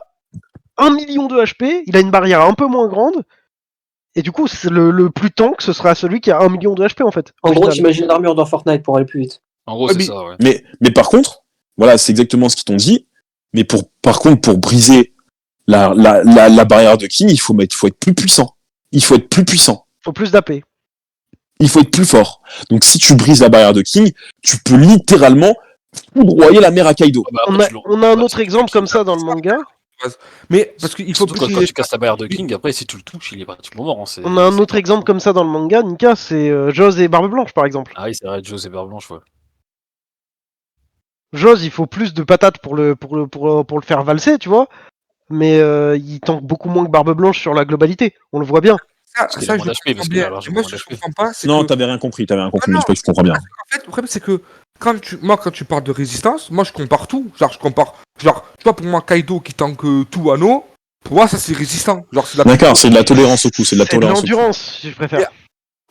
1 million de HP, il a une barrière un peu moins grande. Et du coup, c'est le plus tank, ce sera celui qui a 1 million de HP en fait. En au gros, final. j'imagine l'armure dans Fortnite pour aller plus vite. En gros, Ouais, c'est mais- ça, ouais. Mais par contre, voilà, c'est exactement ce qu'ils t'ont dit. Mais par contre, pour briser la barrière de King, il faut être plus puissant. Il faut être plus puissant. Faut plus d'AP. Il faut être plus fort. Donc si tu brises la barrière de King, tu peux littéralement foudroyer la mer à Kaido. Ah bah, après, On a un autre exemple comme ça dans le manga. Mais parce qu'il faut Surtout quand préciser. tu casses la barrière de King, après, si tu le touches, il est pratiquement mort. Hein, On a un autre exemple comme ça dans le manga, Nika, c'est Joz et Barbe Blanche par exemple. Ah oui, c'est vrai, Joe et Barbe Blanche, ouais. Joz, il faut plus de patates pour le faire valser, tu vois. Mais il tank beaucoup moins que Barbe Blanche sur la globalité. On le voit bien. Parce qu'il a moins je d'HP, parce comprends qu'il a bien. largement Moi, moins ce que je d'HP. comprends pas, c'est Non, que. t'avais rien compris. Ah Je non. sais pas que tu comprends bien. En fait, le problème, c'est que quand tu parles de résistance, moi, je compare tout. Genre, tu vois, pour moi, Kaido qui tank tout anneau, pour moi, ça, c'est résistant. Genre, c'est de la. D'accord, c'est de la tolérance au coup, c'est de la C'est de tolérance au coup. l'endurance, si je préfère.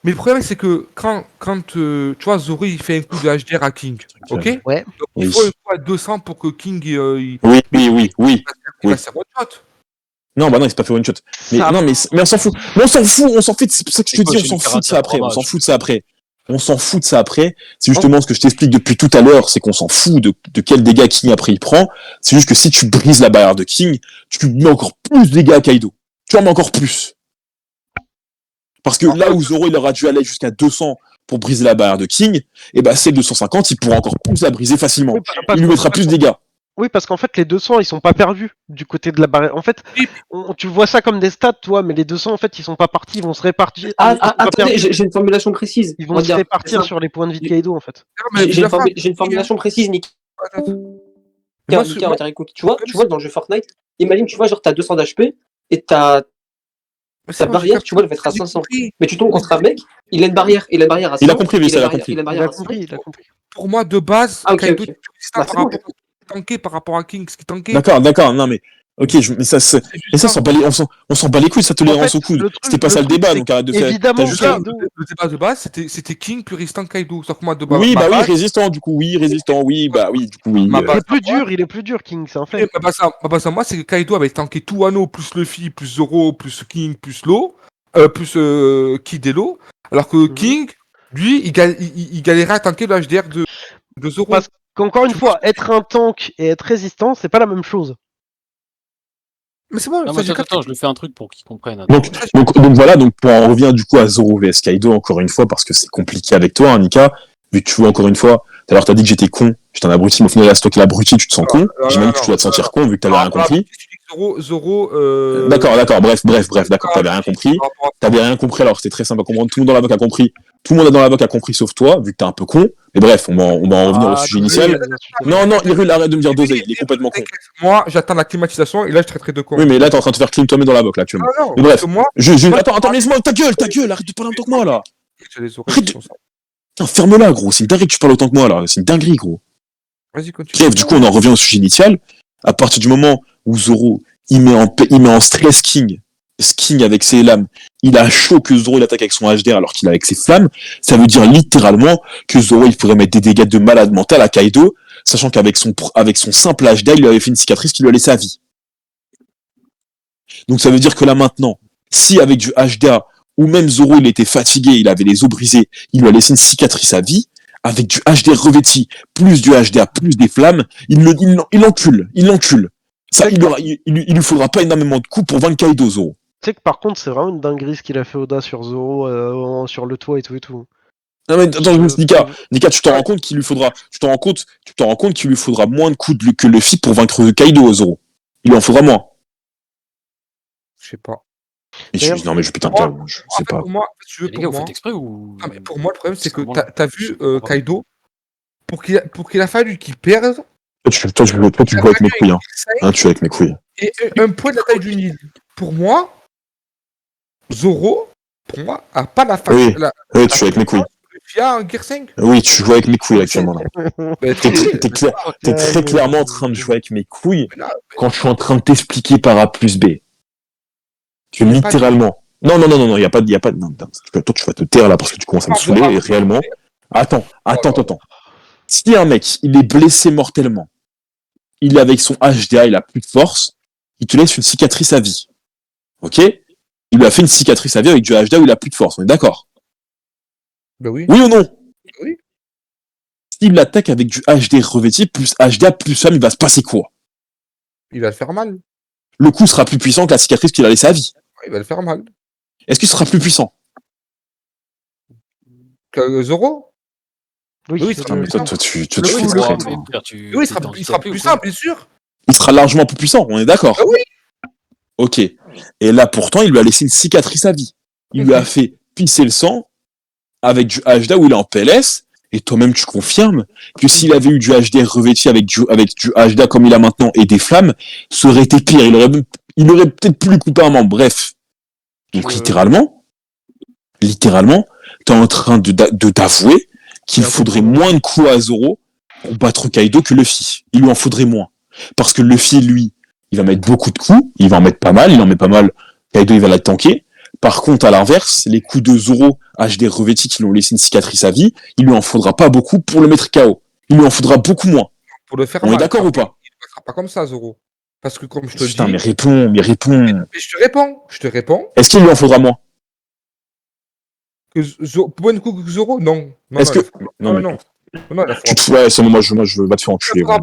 Mais le problème, c'est que quand tu vois, Zoro, il fait un coup de HDR à King, ok? Ouais. Donc, Oui. il faut un coup à 200 pour que King, il Oui. fasse sa one-shot. Non, bah non, c'est pas fait one shot. Mais Ça- non, mais on s'en fout. Mais on s'en fout. C'est pour ça que je te C'est quoi, dis, on chez s'en les fout de ça après. karatés, On s'en fout de ça après. C'est justement ce que je t'explique depuis tout à l'heure, c'est qu'on s'en fout de quel dégât King après il prend. C'est juste que si tu brises la barrière de King, tu mets encore plus de dégâts à Kaido. Tu en mets encore plus. Parce que là où Zoro il aura dû aller jusqu'à 200 pour briser la barrière de King, et bah celle de 150, il pourra encore plus la briser facilement. Oui, parce Il lui qu'en mettra fait, plus de dégâts. Oui, parce qu'en fait, les 200, ils sont pas perdus du côté de la barrière. En fait, Oui. tu vois ça comme des stats, toi, mais les 200, en fait, ils sont pas partis, ils vont se répartir. Ah, ils sont pas attendez, perdus. j'ai une formulation précise. Ils On vont va se dire, répartir c'est sur les points de vie de Kaido, en fait. ça. J'ai une formulation précise, Nick. Moi, Tiens, écoute, tu vois, dans le jeu Fortnite, imagine, tu vois, genre, t'as 200 d'HP et ta barrière, tu vois, elle va être à 500. Mais tu tombes contre un mec, il a une barrière, à 100. Il a compris, Vessel, il a compris. Il a une Il barrière a à 100. compris, il a compris. Pour moi, de base, Ah, ok, Kaido ok. est résistant Bah, c'est bon. tanké par rapport à King, ce qui tankait. D'accord, non mais ok, mais ça, C'est juste et ça, on s'en bat les couilles, ça tolérance En fait, au coude. le truc- C'était pas ça le le truc, débat, c'est donc arrête de faire. évidemment, T'as juste ça- Le débat de base, c'était King plus résistant que Kaido. Sauf que moi, de base. Oui, ma bah oui, base, résistant, du coup, oui, résistant, oui, bah oui, du coup, oui. Ma base, Il est plus dur, King, c'est un fait. ma base à moi, c'est que Kaido avait tanké tout Wano, plus Luffy, plus Zoro, plus King, plus Law, plus Kid et Law. Alors que Mhm. King, lui, il galérait à tanker le HDR de Zoro. Parce qu'encore une fois, être un tank et être résistant, c'est pas la même chose. Mais c'est bon, Non, ça, mais j'ai attends, je lui fais un truc pour qu'ils comprennent. Donc voilà, donc pour en revenir du coup à Zoro vs Kaido encore une fois, parce que c'est compliqué avec toi, hein, Nika, vu que tu vois encore une fois, tout à l'heure t'as dit que j'étais con, j'étais un abruti, mais au final, là, c'est toi qui l'abruti, tu te sens con, j'imagine que tu dois te sentir con vu que t'avais rien compris. Zoro, D'accord, bref, d'accord, t'avais rien compris. T'avais rien compris, alors c'était très simple à comprendre, tout le monde dans la boc a compris. Tout le monde dans la boc a compris sauf toi, vu que t'es un peu con. Mais bref, on va en revenir au sujet initial. Non, Irul, arrête de me dire d'oseille, il est complètement con. Moi, j'attends la climatisation et là, je traiterai de con. Oui, mais là, t'es en train de te faire clean toi-même dans la boc, là, actuellement. Ah non, Mais bref, moi, attends, laisse-moi, ta gueule, arrête de parler en tant que moi, là. j'ai les oreilles qui sont ça. Putain, ferme-la, gros, c'est une dinguerie que tu parles autant que moi, là, c'est une dinguerie, gros. Vas-y, continue. Bref, du coup, on en revient au sujet initial. À partir du moment où Zoro, il met en stress King avec ses lames, il a chaud que Zoro il attaque avec son HDR alors qu'il a avec ses flammes, ça veut dire littéralement que Zoro il pourrait mettre des dégâts de malade mental à Kaido, sachant qu'avec son simple HDR, il lui avait fait une cicatrice qui lui a laissé à vie. Donc ça veut dire que là maintenant, si avec du HDR, ou même Zoro il était fatigué, il avait les os brisés, il lui a laissé une cicatrice à vie, avec du HDR revêti, plus du HDR, plus des flammes, il l'encule. Ça, il lui faudra pas énormément de coups pour vaincre Kaido, Zoro. Tu sais que par contre, c'est vraiment une dinguerie ce qu'il a fait Oda sur Zoro, sur le toit et tout et tout. Non mais attends, Nika, tu t'en rends compte qu'il lui faudra moins de coups que Luffy pour vaincre Kaido, Zoro. Il en faudra moins. Je sais pas. Non mais je pète un câble, je sais pas. Pour moi, si tu veux, Les gars, vous faites exprès ou. Non, mais pour moi, le problème, c'est que Comment là t'as vu Kaido, pour qu'il a fallu qu'il perde. Toi, tu joues avec mes couilles, hein. Tu joues avec mes couilles. Et un point de la taille du Nil. Pour moi, Zoro, a pas la faille. Oui, tu joues avec mes couilles. Il y a un Gear 5. Oui, tu joues avec mes couilles actuellement là. T'es très clairement en train de jouer avec mes couilles quand je suis en train de t'expliquer par A plus B. Que littéralement. Non, y a pas. Non, toi, tu vas te taire là parce que tu commences à me saouler et réellement. Attends. Si un mec, il est blessé mortellement, il est avec son HDA, il a plus de force, il te laisse une cicatrice à vie. Ok? Il lui a fait une cicatrice à vie avec du HDA où il a plus de force, on est d'accord? Bah oui. Oui ou non? Oui. S'il l'attaque avec du HD revêti, plus HDA, plus femme, il va se passer quoi? Il va le faire mal. Le coup sera plus puissant que la cicatrice qu'il a laissée à vie. Il va le faire mal. Est-ce qu'il sera plus puissant? Que Zoro? Oui, il sera mais toi, tu fais il sera plus puissant, bien sûr. Il sera largement plus puissant, on est d'accord? Ah oui. Ok. Et là, pourtant, il lui a laissé une cicatrice à vie. Il lui a fait pisser le sang avec du HDA où il est en PLS. Et toi-même, tu confirmes que s'il avait eu du HDR revêti avec du HDA comme il a maintenant et des flammes, ça aurait été pire. Il aurait peut-être plus coupé un membre. Bref. Donc, littéralement, t'es en train de t'avouer qu'il faudrait moins de coups à Zoro pour battre Kaido que Luffy. Il lui en faudrait moins. Parce que Luffy, lui, il va mettre beaucoup de coups, il va en mettre pas mal, il en met pas mal, Kaido il va la tanker. Par contre, à l'inverse, les coups de Zoro HD revêtis qui lui ont laissé une cicatrice à vie, il lui en faudra pas beaucoup pour le mettre KO. Il lui en faudra beaucoup moins. Pour le faire On est d'accord ou pas? Il ne sera pas comme ça, Zoro. Parce que comme je te dis... Putain, mais réponds. Mais je te réponds. Est-ce qu'il lui en faudra moins? Pour une coup que Zoro, non. Est-ce que... Non. Ouais, c'est moi, je vais te faire enculer. Il en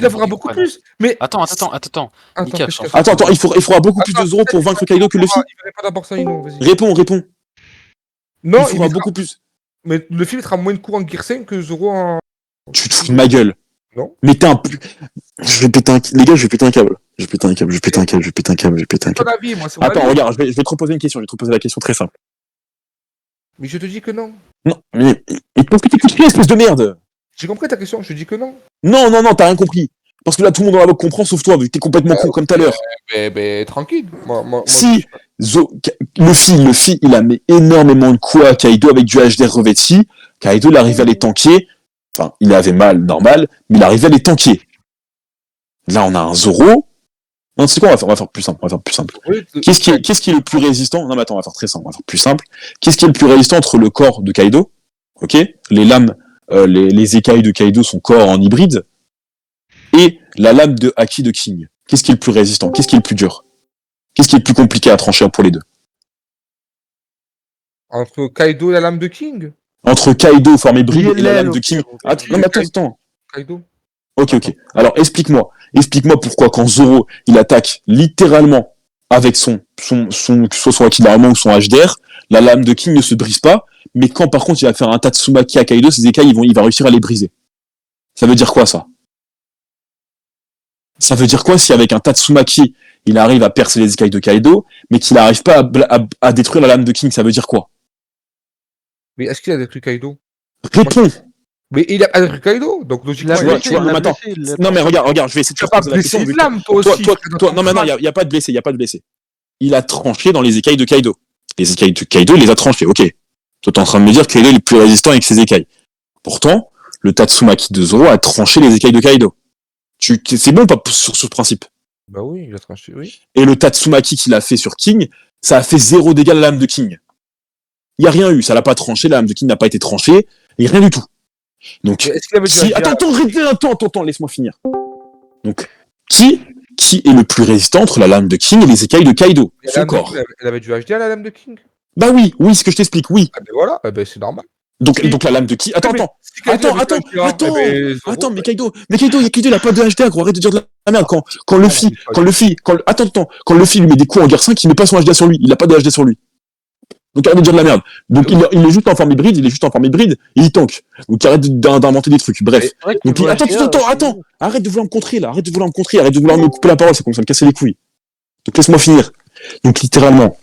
fera beaucoup plus. Mais... Attends. Attends, il faudra beaucoup plus de Zoro pour vaincre Kaido que Luffy. Réponds. Non, il faudra beaucoup plus. Mais Luffy mettra moins de coups en Gear 5 que Zoro en... Tu te fous de ma gueule. Non. Mais t'es un... Les gars, je vais péter un câble. Attends, regarde, je vais te reposer une question. Je vais te reposer la question très simple. Mais je te dis que non. Non, mais parce que t'écoutes plus, espèce de merde. J'ai compris ta question, je te dis que non. Non, t'as rien compris. Parce que là, tout le monde dans la boîte comprend, sauf toi, vu que t'es complètement con comme tout à l'heure. Mais tranquille. Si Luffy, il a mis énormément de coups à Kaido avec du HDR revêti. Kaido, il arrive à les tanker. Enfin, il avait mal, normal, mais il arrive à les tanker. Là, on a un Zoro. Non, c'est quoi, on va faire plus simple. Oui, Qu'est-ce qui est le plus résistant? Non, mais attends, on va faire très simple, on va faire plus simple. Qu'est-ce qui est le plus résistant entre le corps de Kaido? Ok? Les lames, les écailles de Kaido, son corps en hybride. Et la lame de Haki de King. Qu'est-ce qui est le plus résistant? Qu'est-ce qui est le plus dur? Qu'est-ce qui est le plus compliqué à trancher pour les deux? Entre Kaido et la lame de King? Entre Kaido, forme hybride, et la lame de King. Non, mais attends. Kaido. Ok. Alors, explique-moi pourquoi quand Zoro, il attaque littéralement avec son que ce soit son Haki d'armement ou son HDR, la lame de King ne se brise pas, mais quand par contre il va faire un Tatsumaki à Kaido, ses écailles, il va réussir à les briser. Ça veut dire quoi, ça? Ça veut dire quoi si avec un Tatsumaki, il arrive à percer les écailles de Kaido, mais qu'il n'arrive pas à détruire la lame de King? Ça veut dire quoi? Mais est-ce qu'il a détruit Kaido? Réponds! Mais il a détruit Kaido, donc logiquement. Tu vois, non, mais attends. Non, mais regarde, je vais essayer de Tu vas pas poser la question. blesser une lame, toi aussi. Toi, non, mais non, il y a pas de blessé. Il a tranché dans les écailles de Kaido. Les écailles de Kaido, il les a tranchées, ok. Toi, t'es en train de me dire que Kaido est plus résistant avec ses écailles. Pourtant, le Tatsumaki de Zoro a tranché les écailles de Kaido. C'est bon, pas sur ce principe. Bah oui, il a tranché, oui. Et le Tatsumaki qu'il a fait sur King, ça a fait 0 dégâts à la lame de King. Il y a rien eu, ça l'a pas tranché, la lame de King n'a pas été tranchée, et rien du tout. Donc, attends, laisse-moi finir. Donc, qui est le plus résistant entre la lame de King et les écailles de Kaido? Son corps. Elle avait du HD à la lame de King? Bah oui, ce que je t'explique, oui. Ah ben voilà, c'est normal. Donc la lame de King. Attends, mais Kaido, il a pas de HDA, gros, arrête de dire de la merde. Quand Luffy lui met des coups en guerre 5, il met pas son HDA sur lui, il a pas de HDA sur lui. Donc arrête de dire de la merde. Donc il est juste en forme hybride, et il tank. Donc arrête d'inventer des trucs. Bref. Donc attends, arrête de vouloir me contrer là, arrête de vouloir me couper la parole, c'est comme ça me casser les couilles. Donc laisse-moi finir. Donc littéralement,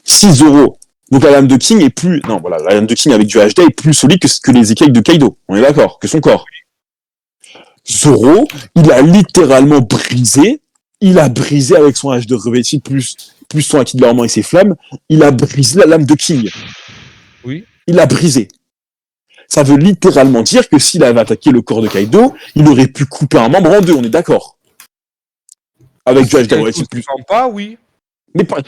si Zoro, donc la lame de King la lame de King avec du HD est plus solide que les écailles de Kaido. On est d'accord, que son corps. Zoro, il a littéralement brisé, avec son HD revêti plus son acquis de l'armement et ses flammes, il a brisé la lame de King. Oui. Il a brisé. Ça veut littéralement dire que s'il avait attaqué le corps de Kaido, il aurait pu couper un membre en deux, on est d'accord. Avec du HD revêti plus. Pas, oui. Mais pas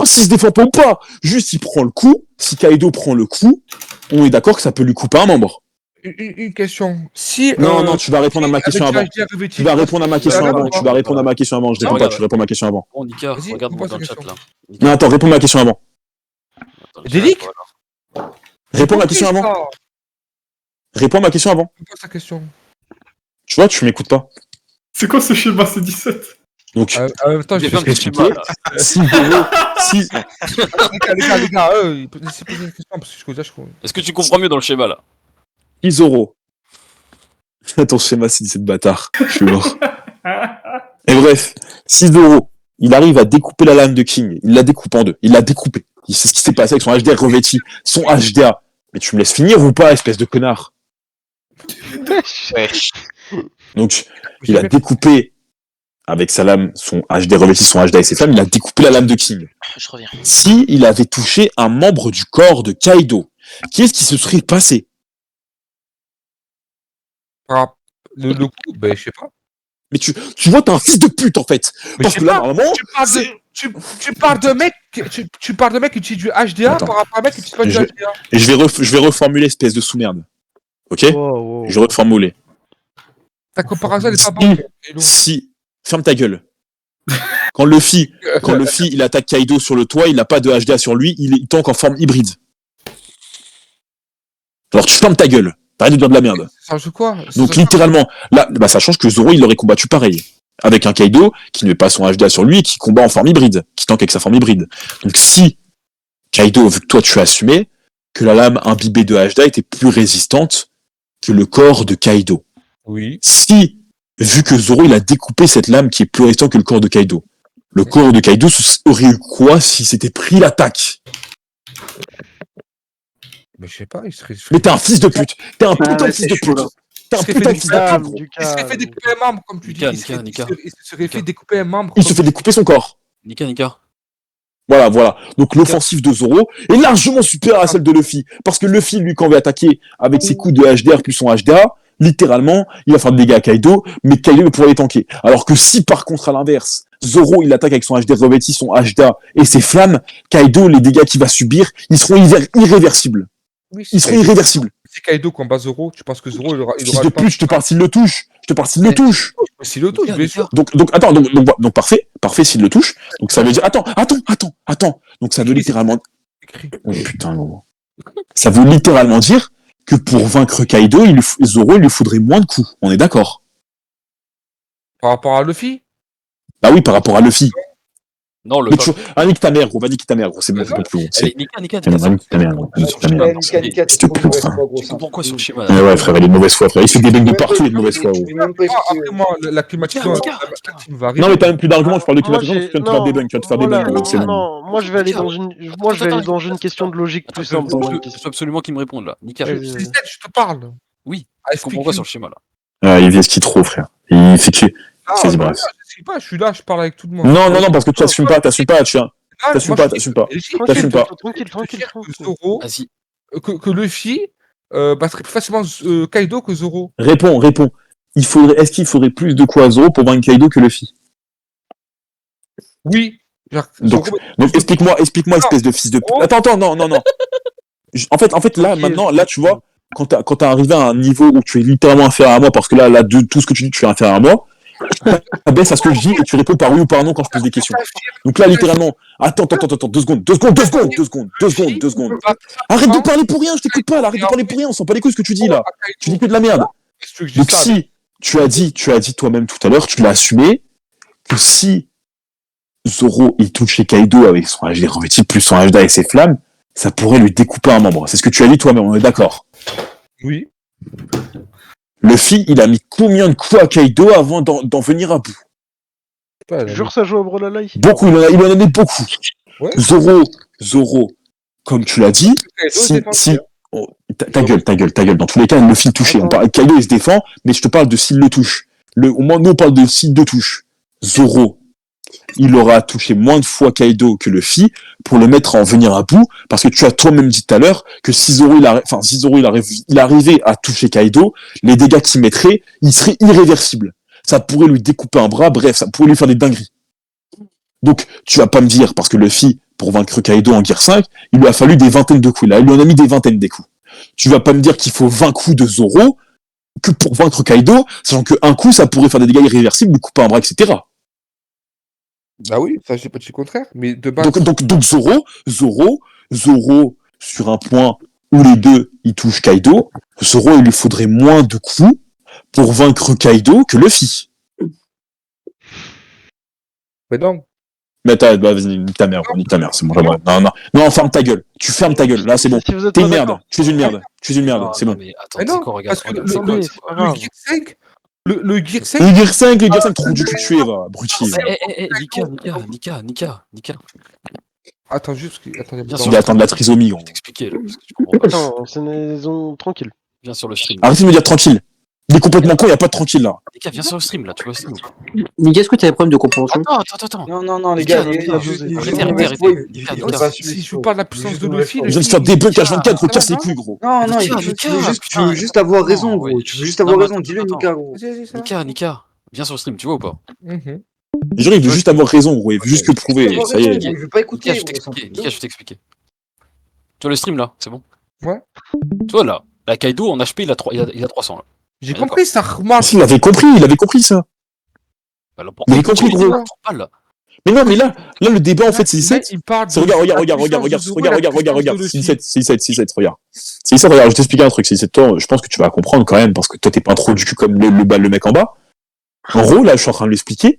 s'il se défend pas ou pas. Juste, il prend le coup. Si Kaido prend le coup, on est d'accord que ça peut lui couper un membre. Une question. Si. Non, tu vas répondre à ma question avant. Tu vas répondre à ma question avant. Je réponds pas, tu réponds à ma question avant. Bon, Nika, regarde-moi dans le chat là. Non, attends, réponds à ma question avant. Délic. Réponds à ma question avant. Réponds à ma question avant. Pose ta question. Tu vois, tu m'écoutes pas. C'est quoi ce schéma C17? Donc, en même temps, j'ai fait un petit schéma là. Les gars, laissez poser une question parce que je crois. Est-ce que tu comprends mieux dans le schéma là? Zoro. Ton schéma, c'est 17 bâtards. Je suis mort. Et bref, si Zoro, il arrive à découper la lame de King, il la découpe en deux. Il l'a découpée. Il sait ce qui s'est passé avec son HDR revêti. Son HDA. Mais tu me laisses finir ou pas, espèce de connard? Donc, il a découpé avec sa lame, son HD revêti, son HDA et ses flammes, il a découpé la lame de King. Je reviens. Si il avait touché un membre du corps de Kaido, qu'est-ce qui se serait passé? Le coup, ben je sais pas. Mais tu vois, t'es un fils de pute en fait. Mais parce que là, normalement, tu parles de mec, tu parles de mec qui utilise du HDA par rapport à un mec qui utilise pas du HDA. Et je vais reformuler, espèce de sous-merde. Ok? Wow. Je vais reformuler. Ta comparaison n'est pas bonne. Si, ferme ta gueule. Quand Luffy, il attaque Kaido sur le toit, il n'a pas de HDA sur lui, il tank en forme hybride. Alors tu fermes ta gueule. T'arrêtes de dire de la merde. Ça change quoi? Donc littéralement, là, ça change que Zoro, il l'aurait combattu pareil. Avec un Kaido qui ne met pas son HDA sur lui et qui combat en forme hybride, qui tank avec sa forme hybride. Donc si Kaido, vu que toi tu as assumé que la lame imbibée de HDA était plus résistante que le corps de Kaido. Oui. Si, vu que Zoro il a découpé cette lame qui est plus résistante que le corps de Kaido, le corps de Kaido aurait eu quoi s'il s'était pris l'attaque? Mais je sais pas, il serait. Mais t'es un fils de pute! T'es un putain de fils de pute! T'es un putain de fils de pute! Il serait fait découper un membre, comme tu dis. Il serait fait découper un membre. Il se fait découper son corps. Nika. Voilà. Donc l'offensive de Zoro est largement supérieure à celle de Luffy. Parce que Luffy, lui, quand il va attaquer avec ses coups de HDR plus son HDA, littéralement, il va faire des dégâts à Kaido, mais Kaido va pouvoir les tanker. Alors que si, par contre, à l'inverse, Zoro, il attaque avec son HDR revêti, son HDA et ses flammes, Kaido, les dégâts qu'il va subir, ils seront irréversibles. Oui, ils seront irréversibles. Si Kaido combat Zoro, tu penses que Zoro, il aura fils de pute, je te parle s'il le touche. S'il le touche, bien sûr. Donc parfait s'il le touche. Donc ça veut dire, attends. Donc ça veut littéralement, oh putain, gros. Ça veut littéralement dire que pour vaincre Kaido, Zoro, il lui faudrait moins de coups. On est d'accord? Par rapport à Luffy? Bah oui, par rapport à Luffy. Non, le Mais pas. tu nique ta mère, gros, va niquer ta mère, gros, c'est bon, c'est pas plus gros. Allez, Nika, Va niquer ta mère, gros, va niquer ta mère. Nika, S'il te plaît, frère. Tu comprends quoi sur le schéma Ouais, frère, il est de mauvaise foi, frère. Il fait des beignes de partout, il est de mauvaise foi, gros. Après, moi, la climatisation, la team va arriver. Non, mais t'as même plus d'arguments, je parle de Moi, climatisation, j'ai- tu viens de te faire des non, bugs, tu viens de te faire des voilà, bugs, gros, c'est bon. non, moi je vais aller dans une question de logique plus simple. dans une Il question. faut absolument qu'il me réponde là. Nika, Ouais, C'est ça que je te parle. oui, Ah, tu comprends quoi sur le schéma là? Ah, il vient ski trop, frère. Il fait que. Ah, Vas-y, bah, bref. je sais pas, je suis là, je parle avec tout le monde. Non, parce que tu t'assumes pas, tu viens. Ah, T'assumes moi, pas, je t'assumes dis pas. que Luffy- T'assumes pas. Tranquille. que Zoro, Vas-y. que Luffy battrait plus facilement Kaido que Zoro. Réponds. Est-ce qu'il faudrait plus de quoi à Zoro pour vaincre Kaido que Luffy? Oui. Genre, Donc, Zoro- Donc explique-moi, espèce de fils de pute. Attends, non. En fait, là, Ok. maintenant, là, tu vois, quand t'es arrivé à un niveau où tu es littéralement inférieur à moi, parce que là, de tout ce que tu dis, tu es inférieur à moi, tu baisses à ce que je dis et tu réponds par oui ou par non quand je pose des questions. Donc là, littéralement, attends, 2 secondes. Arrête de parler pour rien, je t'écoute pas, là, arrête de parler pour rien, on s'en bat les couilles ce que tu dis, là. Tu dis que de la merde. Donc si, tu as dit toi-même tout à l'heure, tu l'as assumé, que si Zoro, il touche Kaido avec son HD revêti plus son HD avec ses flammes, ça pourrait lui découper un membre. C'est ce que tu as dit toi-même, on est d'accord. Oui. Luffy, il a mis combien de coups à Kaido avant d'en venir à bout? Jure ça joue à Brawlhalla. Beaucoup, il en a donné beaucoup. Ouais. Zoro, comme tu l'as dit, si oh, ta gueule. Dans tous les cas, Luffy touché. On parle, Kaido, il se défend, mais je te parle de s'il le touche. Au moins, nous, on parle de s'il le touche. Zoro, il aura touché moins de fois Kaido que Luffy pour le mettre à en venir à bout, parce que tu as toi-même dit tout à l'heure que si Zoro il arrivait à toucher Kaido, les dégâts qu'il mettrait, ils seraient irréversibles. Ça pourrait lui découper un bras, bref, ça pourrait lui faire des dingueries. Donc, tu vas pas me dire, parce que Luffy, pour vaincre Kaido en Gear 5, il lui a fallu des vingtaines de coups. Là, il lui en a mis des vingtaines des coups. Tu vas pas me dire qu'il faut 20 coups de Zoro que pour vaincre Kaido, sachant qu'un coup, ça pourrait faire des dégâts irréversibles, lui couper un bras, etc. Bah oui, ça, j'ai pas dit le contraire, mais de base. Donc Zoro, sur un point où les deux, ils touchent Kaido, Zoro, il lui faudrait moins de coups pour vaincre Kaido que Luffy. Mais non. Mais vas-y, nique ta mère, c'est bon, j'aimerais. Non, ferme ta gueule. Tu fermes ta gueule, là, c'est bon. Si vous êtes T'es pas une merde, d'accord. tu es une merde, c'est bon. Mais attends, Mais c'est non, quoi, regarde. parce que C'est quoi, le c'est quoi grave. Gear 5, le Gear 5, Le Gear 5, trop du cul tu es, va, abruti. Nika. attends juste, attendez, Bien Il sûr. va attendre la trisomie, Je gros. vais t'expliquer là, parce que tu comprends pas. Attends, c'est une maison tranquille. Viens sur le stream. Arrêtez de me dire tranquille. Il est complètement con, il n'y a pas de tranquille, là. Nika, viens sur le stream là, tu vois le stream. Nika, est-ce que t'as des problèmes de compréhension? Attends. Non, les Nika, gars, il y a juste si je vous parle de la puissance de Luffy, Je viens de faire des bugs H24, gros, casse les couilles, gros. Non, Nika, tu veux juste avoir raison, ouais, gros. Tu veux juste avoir non, raison. attends, Dis-le, attends. Nika, gros. Nika, viens sur le stream, tu vois ou pas? Genre, il veut juste avoir raison, gros, il veut juste que prouver, ça y est. Il veut pas écouter. Nika, je vais t'expliquer. Tu vois le stream là, c'est bon? Ouais. Tu vois là, la Kaido en HP il a 300 là. J'ai D'accord. compris, ça remarche. Il avait compris ça. Bah, là, Mais il compris, gros. là. Mais non, mais là, le débat, en fait, c'est 17. Il parle C'est regarde, c'est 17, regarde. C'est 17, regarde, je t'explique un truc, c'est 17 ans, je pense que tu vas comprendre quand même, parce que toi, t'es pas un trop du cul comme le mec en bas. En gros, là, je suis en train de lui expliquer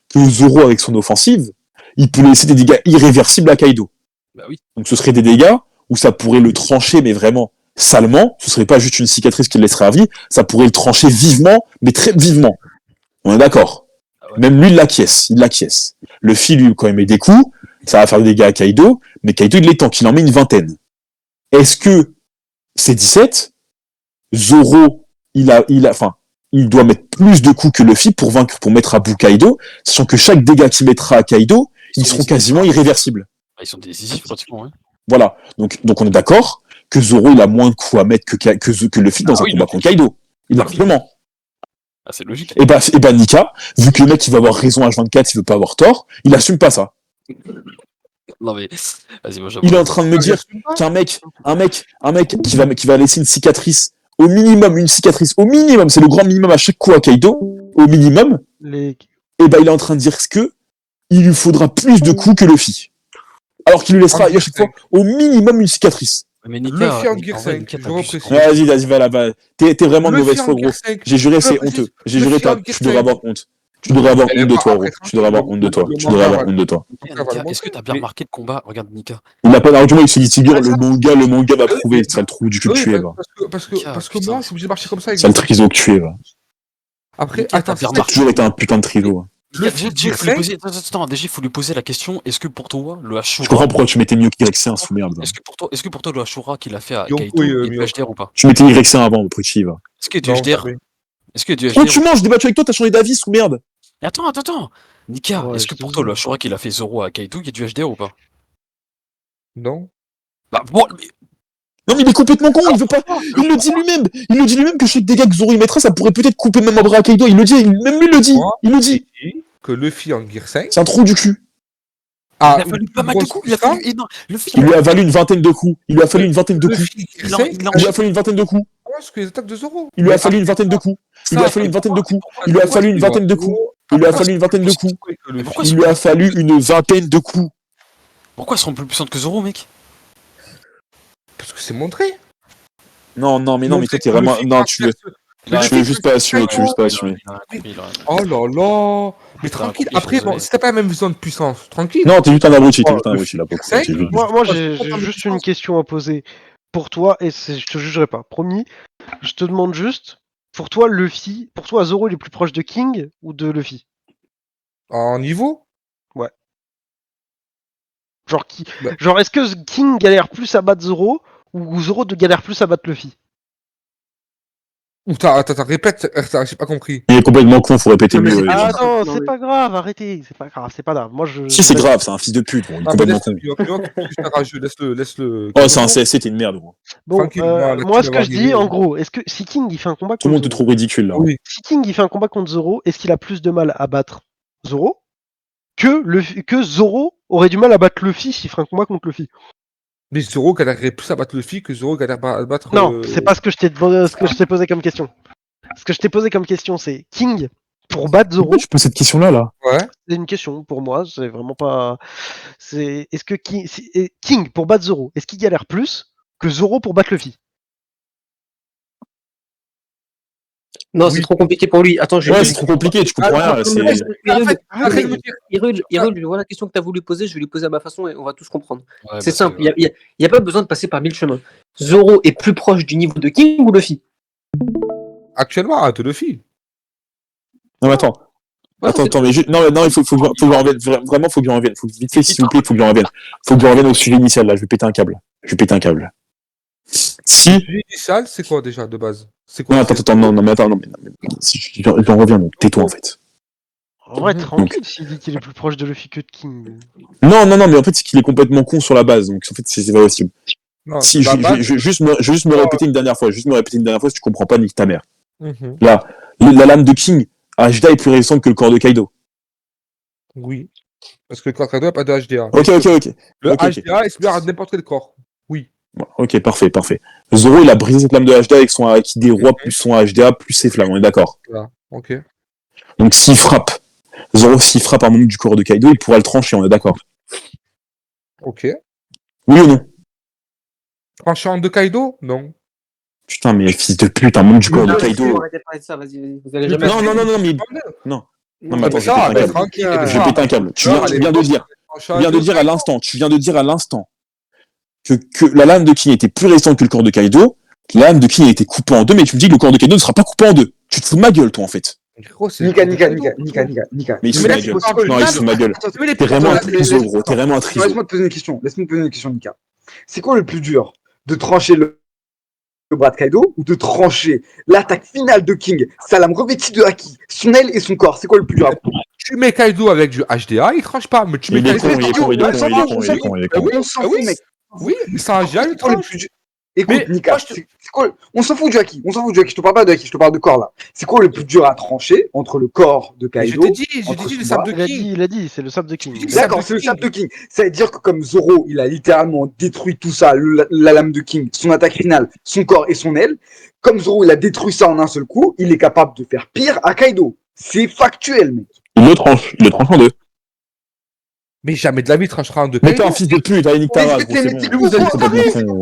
que Zoro, avec son offensive, il peut laisser des dégâts irréversibles à Kaido. Bah oui. Donc, ce serait des dégâts où ça pourrait le trancher, mais vraiment salement, ce serait pas juste une cicatrice qui le laisserait à vie, ça pourrait le trancher vivement, mais très vivement. On est d'accord. Ah ouais. Même lui, il l'acquiesce. Le fil, lui, quand il met des coups, ça va faire des dégâts à Kaido, mais Kaido, il les tank, il en met une vingtaine. Est-ce que c'est 17? Zoro, il doit mettre plus de coups que Luffy pour mettre à bout Kaido, sachant que chaque dégât qu'il mettra à Kaido, ils seront quasiment irréversibles. Ils sont décisifs pratiquement, hein. Voilà. Donc on est d'accord que Zoro, il a moins de coups à mettre que Luffy dans un combat contre Kaido. Largement. Ah, c'est logique. Et bah, Nika, vu que le mec, il va avoir raison H24, il veut pas avoir tort, il assume pas ça. Non mais, vas-y, moi j'avoue. Il est en train de me dire qu'un mec qui va laisser une cicatrice, au minimum, c'est le grand minimum à chaque coup à Kaido, au minimum, et bah, il est en train de dire que il lui faudra plus de coups que Luffy. Alors qu'il lui laissera à chaque fois au minimum une cicatrice. Mais Nika, Luffy en Gear 5, je reprécise. Vas-y, va là-bas. T'es vraiment de Luffy mauvaise en foi, Gear gros. 5. J'ai juré, c'est Luffy honteux. J'ai juré, en tu Gear devrais 5. avoir honte. Tu devrais avoir honte de toi, gros. Tu devrais avoir honte de toi. Tu devrais avoir honte de toi. Nika, est-ce que t'as bien remarqué le combat? Regarde Nika. Il n'a pas d'argument, il se dit Tigre, le manga va prouver. C'est le trou du cul que tu es, va. Parce que moi, je suis obligé de marcher comme ça. C'est le triso que tu es, va. Après, Nika, attends, t'as bien T'as toujours été un putain de triso. Déjà, il faut lui poser la question, est-ce que pour toi, le Ashura... Je comprends pourquoi tu mettais mieux qu'Y1, sous merde. Est-ce que pour toi, le Ashura qu'il a fait à Yonko Kaito et est du HDR ou pas? Tu mettais Y1 avant, Pretty, va. Est-ce qu'il est du HDR? Est-ce qu'il est du Oh, HDR? tu manges, j'ai débattu avec toi, t'as changé d'avis, sous merde. Attends. Nika, Ouais, est-ce que je pour te toi, dis. le Ashura qu'il a fait Zoro à Kaito, il est du HDR ou pas? Non. Bah, bon, mais... Non, mais il est complètement con, il veut pas. Il le dit lui-même. Il le dit lui-même que chaque dégât que Zoro il mettra, ça pourrait peut-être couper même un bras à Kaido. Il le dit, même lui le dit. Il le dit. Que Luffy en Gear 5. C'est un trou du cul. Il a fallu pas mal de coups, il a fallu énorme. Il lui a valu une vingtaine de coups. Il lui a fallu une vingtaine de coups. Luffy Gear 5. Il lui a fallu une vingtaine de coups. Parce que les attaques de Zoro. Il lui a fallu une vingtaine de coups. Il lui a fallu une vingtaine de coups. Il lui a fallu une vingtaine de coups. Il lui a fallu une vingtaine de coups. Il lui a fallu une vingtaine de coups. Pourquoi elles seront plus puissantes que Zoro, mec? Parce que c'est montré. Non, mais toi t'es vraiment. Non, tu veux juste pas assumer, Oh là là. Mais tranquille, après, bon, si t'as pas la même vision de puissance, tranquille. Non, t'es juste un abruti, là, Moi, j'ai juste une question à poser pour toi, et je te jugerai pas, promis. Je te demande juste, pour toi, Zoro, il est plus proche de King ou de Luffy? En niveau? Ouais. Genre, est-ce que King galère plus à battre Zoro, ou Zoro galère plus à battre Luffy? Attends, répète, j'ai pas compris. Il est complètement con, faut répéter mieux. Attends, c'est pas grave, arrêtez, c'est pas grave. Moi, Si, c'est grave, c'est un fils de pute, gros. Il est complètement con. Laisse-le. Oh, c'est un CSC, t'es une merde, gros. Bon, moi, ce que je dis, en gros, est-ce que si King il fait un combat Tout le contre monde te trouve ridicule, là. Oui. Si King il fait un combat contre Zoro, est-ce qu'il a plus de mal à battre Zoro que Zoro aurait du mal à battre Luffy s'il ferait un combat contre Luffy? Mais Zoro galérerait plus à battre Luffy que Zoro galère à battre. Non, c'est pas ce que je t'ai posé comme question. Ce que je t'ai posé comme question, c'est King pour battre Zoro. Je pose cette question-là, là. Ouais. C'est une question pour moi, c'est vraiment pas. Est-ce que King pour battre Zoro, est-ce qu'il galère plus que Zoro pour battre Luffy? Non, c'est trop compliqué pour lui. Attends, Ouais, c'est trop compliqué, tu comprends rien. Irul, voilà la question que tu as voulu poser, je vais lui poser à ma façon et on va tous comprendre. C'est simple, il n'y a pas besoin de passer par 1000 chemins. Zoro est plus proche du niveau de King ou Luffy? Actuellement, de Luffy. Non, mais attends. Attends, mais non, il faut que lui revienne. Vraiment, faut que lui revienne. Vite fait, s'il vous plaît, faut que lui revienne. Faut que lui revienne au sujet initial, là. Je vais péter un câble. Si. Le sujet initial, c'est quoi déjà de base? C'est quoi? Non, attends, non, mais si j'en reviens, donc tais-toi, en fait. En vrai, tranquille s'il dit qu'il est plus proche de Luffy que de King. Non, mais en fait, c'est qu'il est complètement con sur la base, donc en fait, c'est pas possible. Non, si, je vais juste me répéter une dernière fois. Si tu comprends pas, nique ta mère. Là, la lame de King, HDA est plus résistante que le corps de Kaido. Oui. Parce que le corps de Kaido n'a pas de HDA. Ok. Le HDA est supérieur à n'importe quel corps. Oui. Ok, parfait. Zoro, il a brisé cette lame de HDA avec son Haki des rois, plus son HDA, plus ses flammes, on est d'accord. Voilà. Ok. Donc Zoro s'il frappe un moment du corps de Kaido, il pourra le trancher, on est d'accord. Ok. Oui ou non? Tranchant de Kaido? Non. Putain, mais fils de pute, un monde du corps de Kaido. Arrêtez de parler de ça, vas-y, vous allez jamais. Non, mais attends, je vais péter un câble. Tu viens de dire à l'instant que la lame de King était plus résistante que le corps de Kaido, la lame de King a été coupée en deux, mais tu me dis que le corps de Kaido ne sera pas coupé en deux. Tu te fous de ma gueule, toi, en fait. Nika. Mais il se fout de ma gueule. Non, il se fout de ma gueule. T'es vraiment un triso, gros. T'es vraiment un triso. Laisse-moi te poser une question, Nika. C'est quoi le plus dur? De trancher le bras de Kaido ou de trancher l'attaque finale de King, sa lame revêtie de haki, son aile et son corps? C'est quoi le plus dur? Tu mets Kaido avec du HDA, il tranche pas. Mais tu mets Kaido. Il est con. On s'en fout, mec. Oui, c'est un HDA, il tranche. Écoute, Nika, c'est quoi? On s'en fout du haki. Je te parle pas de haki, je te parle de corps là. C'est quoi le plus dur à trancher entre le corps de Kaido? J'ai dit le sable de King. Il a dit, c'est le sable de King. D'accord, c'est le sable de King. Ça veut dire que comme Zoro, il a littéralement détruit tout ça, la lame de King, son attaque finale, son corps et son aile. Comme Zoro, il a détruit ça en un seul coup, il est capable de faire pire à Kaido. C'est factuel, mec. Il le tranche en deux. Mais jamais de la vie, il tranchera en deux Mais t'es Kaido. un fils de pute, allez, nique ta race, gros, c'est bon. Vous êtes Complètement con.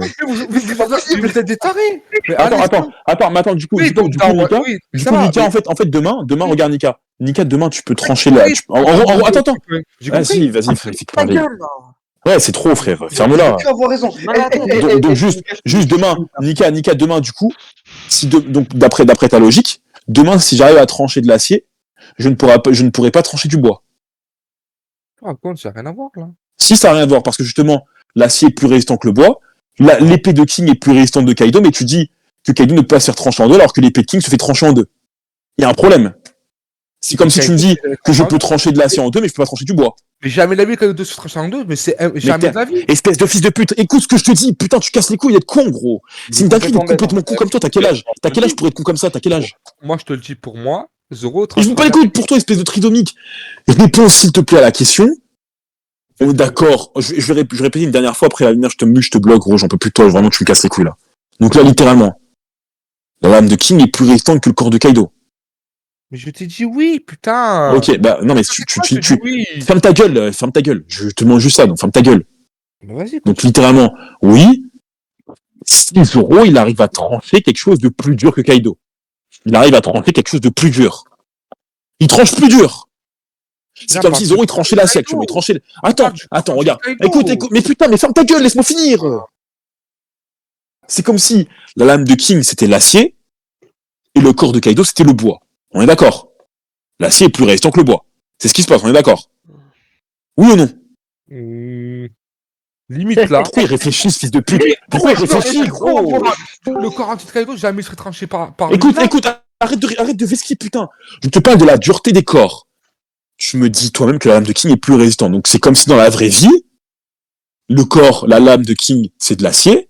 Vous êtes des tarés. Mais Attends, du coup, Oui, donc, Nika, oui, du ça coup, va, Nika, mais- en fait, demain, regarde Nika. Nika, demain, tu peux trancher Oui, là. oui, En gros, attends. J'ai compris. Vas-y, fais Ta parler. gueule, là. Ouais, c'est trop, frère. Ferme-la. Tu vas avoir raison. Donc, juste demain, Nika, demain, du coup, donc, d'après ta logique, demain, si j'arrive à trancher de l'acier, je ne pourrai pas trancher du bois. Par contre, ça n'a rien à voir, là. Si, ça n'a rien à voir, parce que justement, l'acier est plus résistant que le bois, l'épée de King est plus résistante de Kaido, mais tu dis que Kaido ne peut pas se faire trancher en deux, alors que l'épée de King se fait trancher en deux. Il y a un problème. C'est comme si tu me dis que je peux trancher de l'acier en deux, mais je peux pas trancher du bois. Mais jamais de la vie que de se trancher en deux, mais c'est jamais de la vie. Espèce de fils de pute, écoute ce que je te dis, putain, tu casses les couilles d'être con, gros. C'est une dinguerie d'être complètement con comme toi, t'as quel âge pour être con comme ça, t'as quel âge? Moi, je te le dis pour moi, Zoro. Et je veux pas les couilles pour toi, espèce de trisomique. Réponds s'il te plaît à la question. On est d'accord, je vais répéter une dernière fois, après la lumière, je te mue, je te bloque, gros, j'en peux plus de toi, vraiment, tu me casses les couilles, là. Donc là, littéralement, la lame de King est plus résistante que le corps de Kaido. Mais je t'ai dit oui, putain. Ok, bah, non, mais oui. ferme ta gueule, je te demande juste ça, donc ferme ta gueule. Bah, vas-y. Donc, littéralement, oui, si Zoro, il arrive à trancher quelque chose de plus dur que Kaido. Il arrive à trancher quelque chose de plus dur. Il tranche plus dur. C'est comme si Zoro, il tranchait l'acier, actuellement, il tranchait... Attends, regarde. Écoute, mais putain, mais ferme ta gueule, laisse-moi finir. C'est comme si la lame de King, c'était l'acier, et le corps de Kaido, c'était le bois. On est d'accord? L'acier est plus résistant que le bois. C'est ce qui se passe, on est d'accord? Oui ou non? Limite là. Pourquoi il réfléchit, ce fils de pute? Pourquoi il réfléchit, gros? Le corps anti-Kaido, jamais il serait tranché par Écoute, arrête de vesquer, putain. Je te parle de la dureté des corps. Tu me dis toi-même que la lame de King est plus résistante. Donc c'est comme si dans la vraie vie, le corps, la lame de King, c'est de l'acier,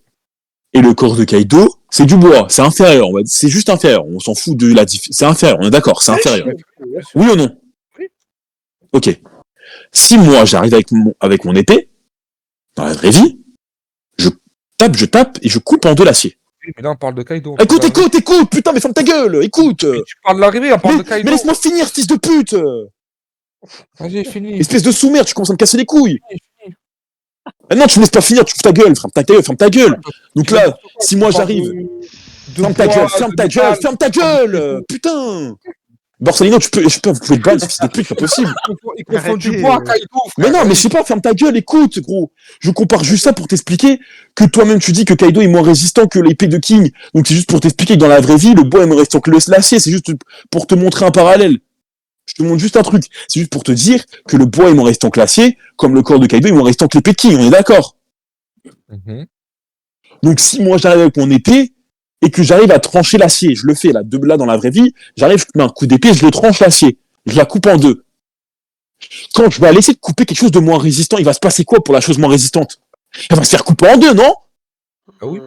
et le corps de Kaido, c'est du bois. C'est inférieur, c'est juste inférieur. On s'en fout de la différence. C'est inférieur, on est d'accord, c'est inférieur. Oui ou non? Ok. Si moi j'arrive avec mon épée, dans la vraie vie, je tape et je coupe en deux l'acier. Oui, mais là on parle de Kaido. Écoute, putain, mais ferme ta gueule, écoute. Mais tu parles de l'arrivée, on parle de Kaido. Mais laisse-moi finir, fils de pute. Vas-y, fini. Espèce de sous-merde, tu commences à me casser les couilles. Ah non, tu me laisses pas finir, tu fous ta gueule, ferme ta gueule. Donc là, si moi j'arrive, ferme ta gueule, putain. Borsalino, vous pouvez te battre, fils de pute, c'est pas possible. Il confond du bois, Kaido. Mais non, mais je sais pas, ferme ta gueule, écoute, gros. Je compare juste ça pour t'expliquer que toi-même tu dis que Kaido est moins résistant que l'épée de King. Donc c'est juste pour t'expliquer que dans la vraie vie, le bois est moins résistant que l'acier, c'est juste pour te montrer un parallèle. Je te montre juste un truc. C'est juste pour te dire que le bois est moins résistant que l'acier, comme le corps de Kaido est moins résistant que l'épée de King, on est d'accord? Donc si moi j'arrive avec mon épée, et que j'arrive à trancher l'acier, je le fais là dans la vraie vie, j'arrive, je mets un coup d'épée, je le tranche l'acier, je la coupe en deux. Quand je vais aller essayer de couper quelque chose de moins résistant, il va se passer quoi pour la chose moins résistante? Elle va se faire couper en deux, non? Ah oui.